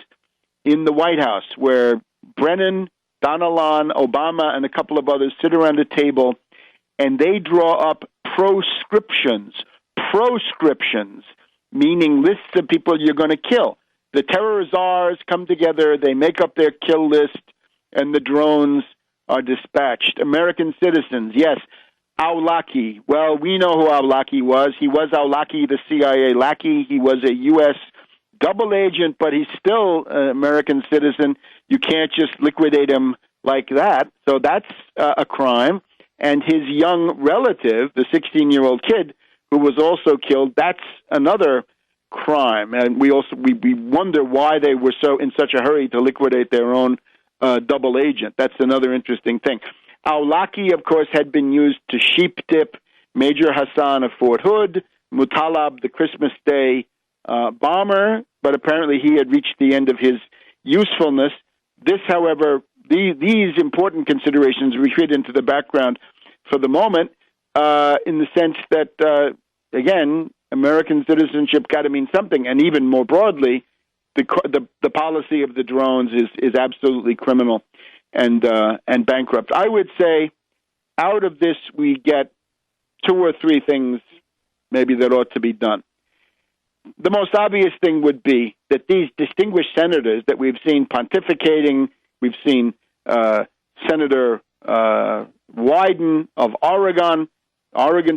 in the White House, where Brennan, Donilon, Obama, and a couple of others sit around a table, and they draw up proscriptions, meaning lists of people you're going to kill. The terror czars come together, they make up their kill list, and the drones are dispatched. American citizens, yes. Awlaki. Well, we know who Awlaki was. He was Awlaki, the CIA lackey. He was a U.S. double agent, but he's still an American citizen. You can't just liquidate him like that. So that's a crime. And his young relative, the 16-year-old kid who was also killed, that's another crime. And we wonder why they were in such a hurry to liquidate their own double agent. That's another interesting thing. Awlaki, of course, had been used to sheep dip Major Hassan of Fort Hood, Mutalab, the Christmas Day bomber, but apparently he had reached the end of his usefulness. This, however, these important considerations retreat into the background for the moment, in the sense that, again, American citizenship got to mean something, and even more broadly, the policy of the drones is absolutely criminal and bankrupt. I would say out of this we get two or three things maybe that ought to be done. The most obvious thing would be that these distinguished senators that we've seen pontificating, we've seen Senator Wyden of Oregon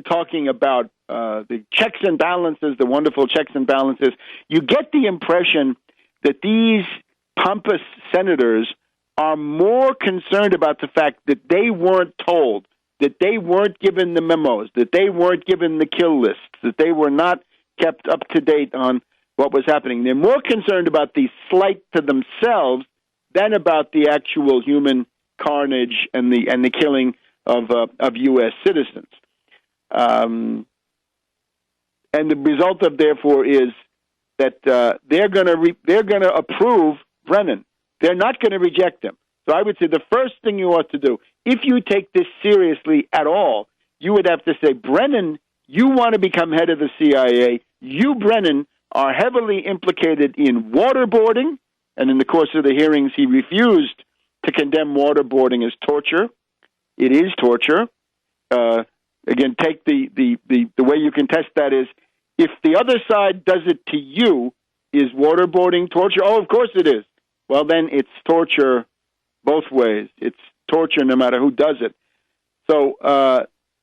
talking about the checks and balances, the wonderful checks and balances. You get the impression that these pompous senators are more concerned about the fact that they weren't told, that they weren't given the memos, that they weren't given the kill lists, that they were not kept up to date on what was happening. They're more concerned about the slight to themselves than about the actual human carnage and the killing of U.S. citizens. And the result of therefore is that they're going to approve Brennan. They're not going to reject him. So I would say the first thing you ought to do, if you take this seriously at all, you would have to say, Brennan, you want to become head of the CIA. You, Brennan, are heavily implicated in waterboarding, and in the course of the hearings, he refused to condemn waterboarding as torture. It is torture. Again, take the way you can test that is, if the other side does it to you, is waterboarding torture? Oh, of course it is. Well, then it's torture both ways. It's torture no matter who does it. So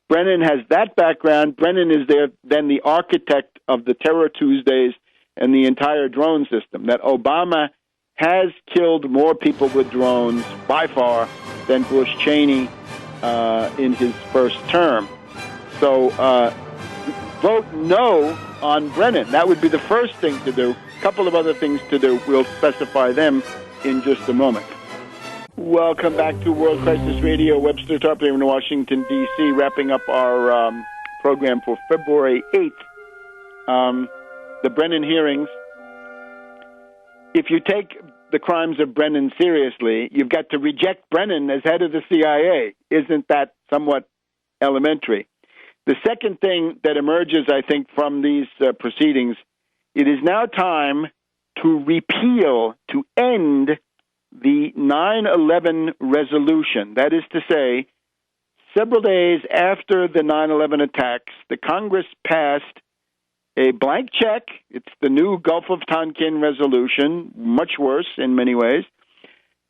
Brennan has that background. Brennan is then the architect of the Terror Tuesdays and the entire drone system, that Obama has killed more people with drones by far than Bush Cheney in his first term. So vote no on Brennan. That would be the first thing to do. A couple of other things to do. We'll specify them in just a moment. Welcome back to World Crisis Radio. Webster Tarpley in Washington, D.C., wrapping up our program for February 8th. The Brennan hearings. If you take the crimes of Brennan seriously, you've got to reject Brennan as head of the CIA. Isn't that somewhat elementary? The second thing that emerges, I think, from these proceedings, it is now time to repeal, to end the 9/11 resolution. That is to say, several days after the 9/11 attacks, the Congress passed a blank check. It's the new Gulf of Tonkin resolution, much worse in many ways.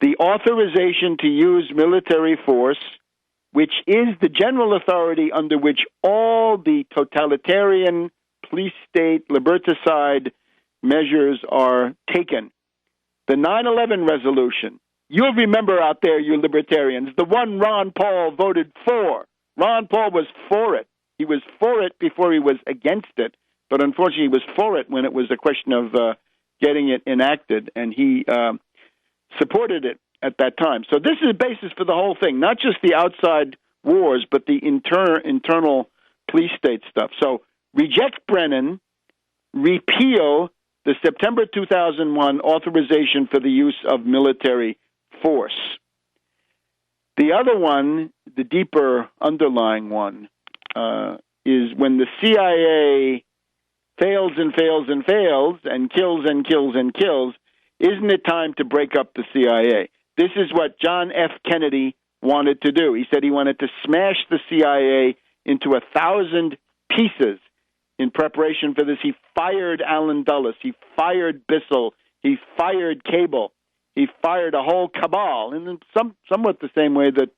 The authorization to use military force, which is the general authority under which all the totalitarian, police state, liberticide measures are taken. The 9/11 resolution, you'll remember out there, you libertarians, the one Ron Paul voted for. Ron Paul was for it. He was for it before he was against it, but unfortunately he was for it when it was a question of getting it enacted, and he supported it at that time. So this is the basis for the whole thing, not just the outside wars, but the internal police state stuff. So reject Brennan, repeal the September 2001 authorization for the use of military force. The other one, the deeper underlying one, is when the CIA fails and fails and fails and kills and kills and kills, isn't it time to break up the CIA? This is what John F. Kennedy wanted to do. He said he wanted to smash the CIA into 1,000 pieces in preparation for this. He fired Allen Dulles. He fired Bissell. He fired Cable. He fired a whole cabal, in somewhat the same way that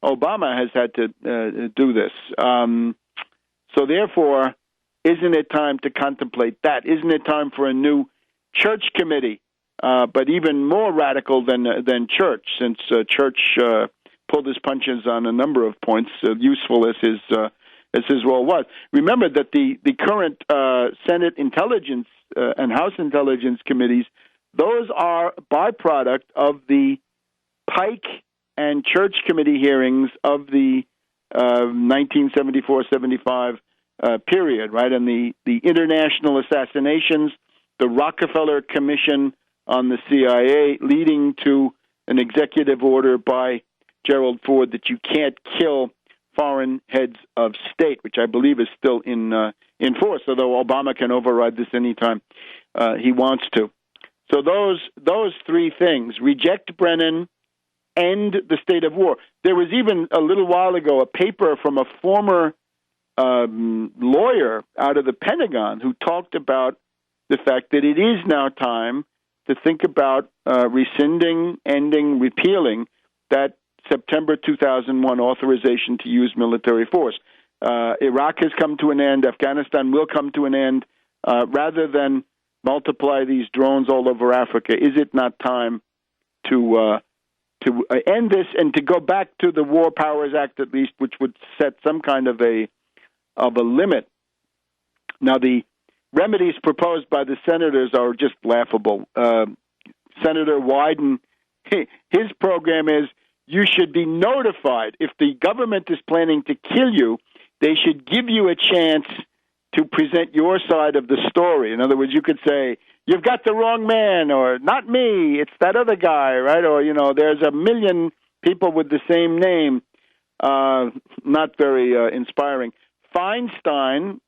Obama has had to do this. So therefore, isn't it time to contemplate that? Isn't it time for a new church committee, but even more radical than church, since church pulled his punches on a number of points, useful as his role was. Remember that the current Senate Intelligence and House Intelligence Committees, those are byproduct of the Pike and Church Committee hearings of the 1974-75 period, right? And the international assassinations, the Rockefeller Commission on the CIA, leading to an executive order by Gerald Ford that you can't kill foreign heads of state, which I believe is still in force, although Obama can override this anytime he wants to. So those three things: reject Brennan, end the state of war. There was even a little while ago a paper from a former lawyer out of the Pentagon who talked about the fact that it is now time to think about rescinding, ending, repealing that September 2001 authorization to use military force. Iraq has come to an end. Afghanistan will come to an end. Rather than multiply these drones all over Africa, is it not time to end this and to go back to the War Powers Act, at least, which would set some kind of a limit? Now, the remedies proposed by the senators are just laughable. Senator Wyden, his program is, you should be notified. If the government is planning to kill you, they should give you a chance to present your side of the story. In other words, you could say, you've got the wrong man, or not me, it's that other guy, right? Or, there's a million people with the same name. Not very inspiring. Feinstein,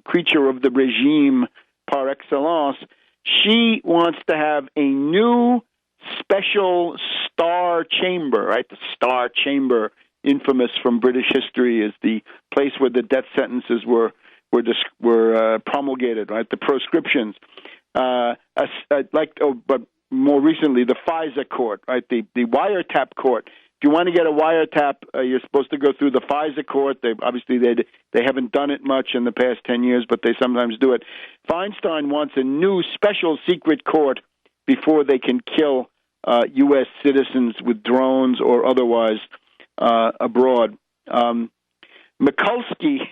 creature of the regime par excellence, she wants to have a new special star chamber, right? The star chamber, infamous from British history, is the place where the death sentences were promulgated, right? The proscriptions, but more recently, the FISA court, right? The wiretap court. If you want to get a wiretap, you're supposed to go through the FISA court. They haven't done it much in the past 10 years, but they sometimes do it. Feinstein wants a new special secret court before they can kill U.S. citizens with drones or otherwise abroad. Mikulski,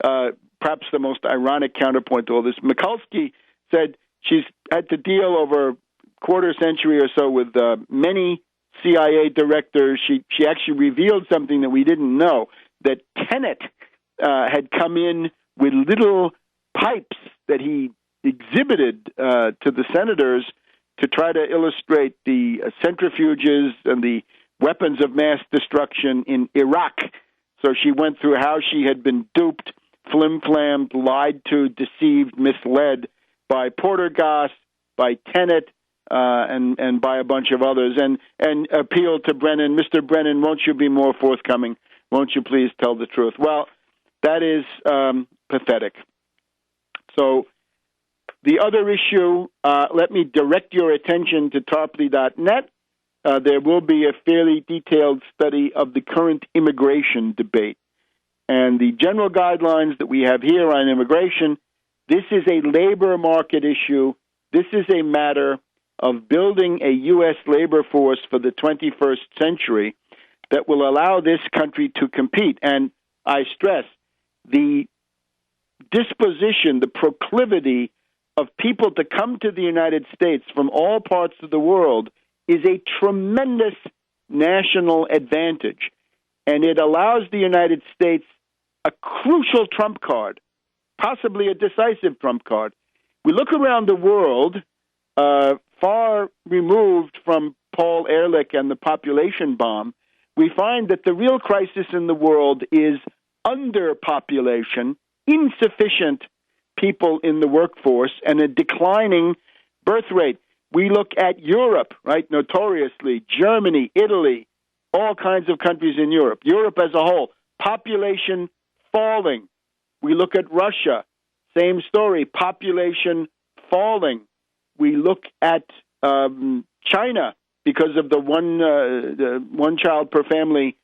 perhaps the most ironic counterpoint to all this, Mikulski said she's had to deal over a quarter century or so with many CIA directors. She actually revealed something that we didn't know, that Tenet had come in with little pipes that he exhibited to the senators to try to illustrate the centrifuges and the weapons of mass destruction in Iraq. So she went through how she had been duped, flim-flammed, lied to, deceived, misled by Portergas, by Tenet, and by a bunch of others, and appeal to Brennan, Mr. Brennan, won't you be more forthcoming? Won't you please tell the truth? Well, that is pathetic. So the other issue, let me direct your attention to Tarpley.net. There will be a fairly detailed study of the current immigration debate. And the general guidelines that we have here on immigration, this is a labor market issue. This is a matter of building a U.S. labor force for the 21st century that will allow this country to compete. And I stress, the disposition, the proclivity of people to come to the United States from all parts of the world is a tremendous national advantage. And it allows the United States a crucial trump card, possibly a decisive trump card. We look around the world, far removed from Paul Ehrlich and the population bomb, we find that the real crisis in the world is underpopulation, insufficient people in the workforce, and a declining birth rate. We look at Europe, right, notoriously, Germany, Italy, all kinds of countries in Europe. Europe as a whole, population falling. We look at Russia, same story, population falling. We look at China because of the one child per family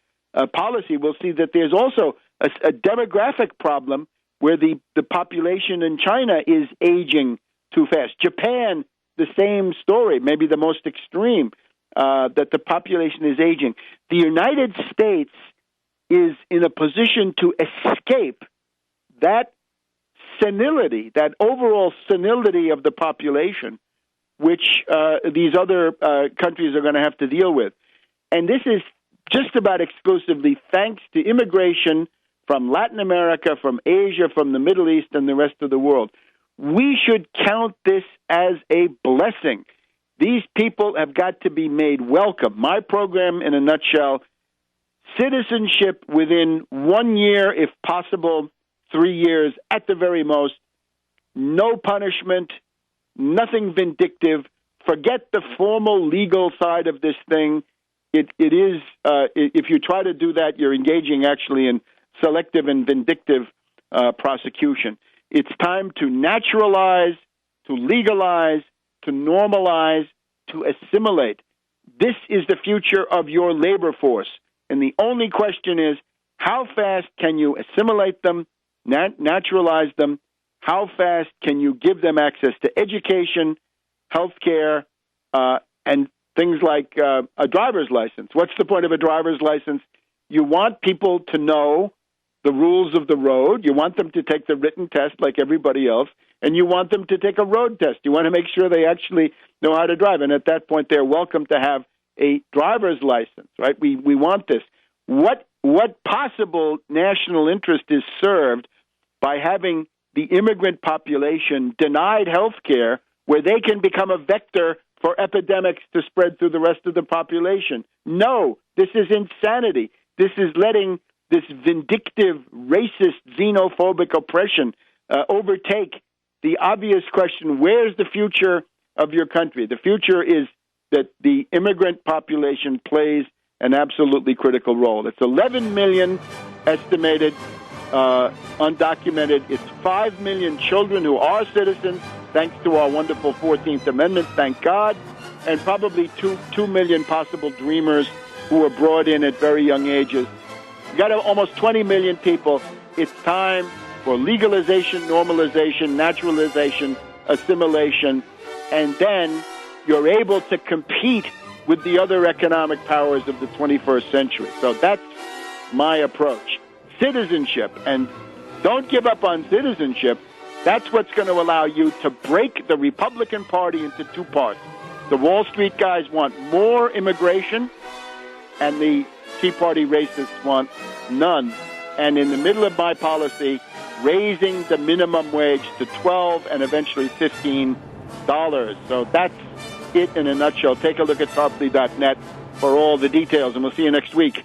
policy. We'll see that there's also a demographic problem where the population in China is aging too fast. Japan, the same story, maybe the most extreme, that the population is aging. The United States is in a position to escape that senility, that overall senility of the population, which these other countries are going to have to deal with. And this is just about exclusively thanks to immigration from Latin America, from Asia, from the Middle East, and the rest of the world. We should count this as a blessing. These people have got to be made welcome. My program, in a nutshell, citizenship within 1 year, if possible, 3 years at the very most, no punishment, nothing vindictive. Forget the formal legal side of this thing. It is, if you try to do that, you're engaging actually in selective and vindictive prosecution. It's time to naturalize, to legalize, to normalize, to assimilate. This is the future of your labor force. And the only question is, how fast can you assimilate them, naturalize them? How fast can you give them access to education, health care, and things like a driver's license? What's the point of a driver's license? You want people to know the rules of the road. You want them to take the written test like everybody else, and you want them to take a road test. You want to make sure they actually know how to drive, and at that point, they're welcome to have a driver's license, right? We want this. What possible national interest is served by having the immigrant population denied health care where they can become a vector for epidemics to spread through the rest of the population? No, this is insanity. This is letting this vindictive, racist, xenophobic oppression overtake the obvious question, where's the future of your country? The future is that the immigrant population plays an absolutely critical role. It's 11 million estimated, undocumented. It's 5 million children who are citizens, thanks to our wonderful 14th Amendment, thank God, and probably 2 million possible dreamers who were brought in at very young ages. You got almost 20 million people. It's time for legalization, normalization, naturalization, assimilation, and then you're able to compete with the other economic powers of the 21st century. So that's my approach. Citizenship, and don't give up on citizenship. That's what's going to allow you to break the Republican Party into two parts. The Wall Street guys want more immigration, and the Tea Party racists want none. And in the middle of my policy, raising the minimum wage to $12 and eventually $15. So that's it in a nutshell. Take a look at Tarpley.net for all the details, and we'll see you next week.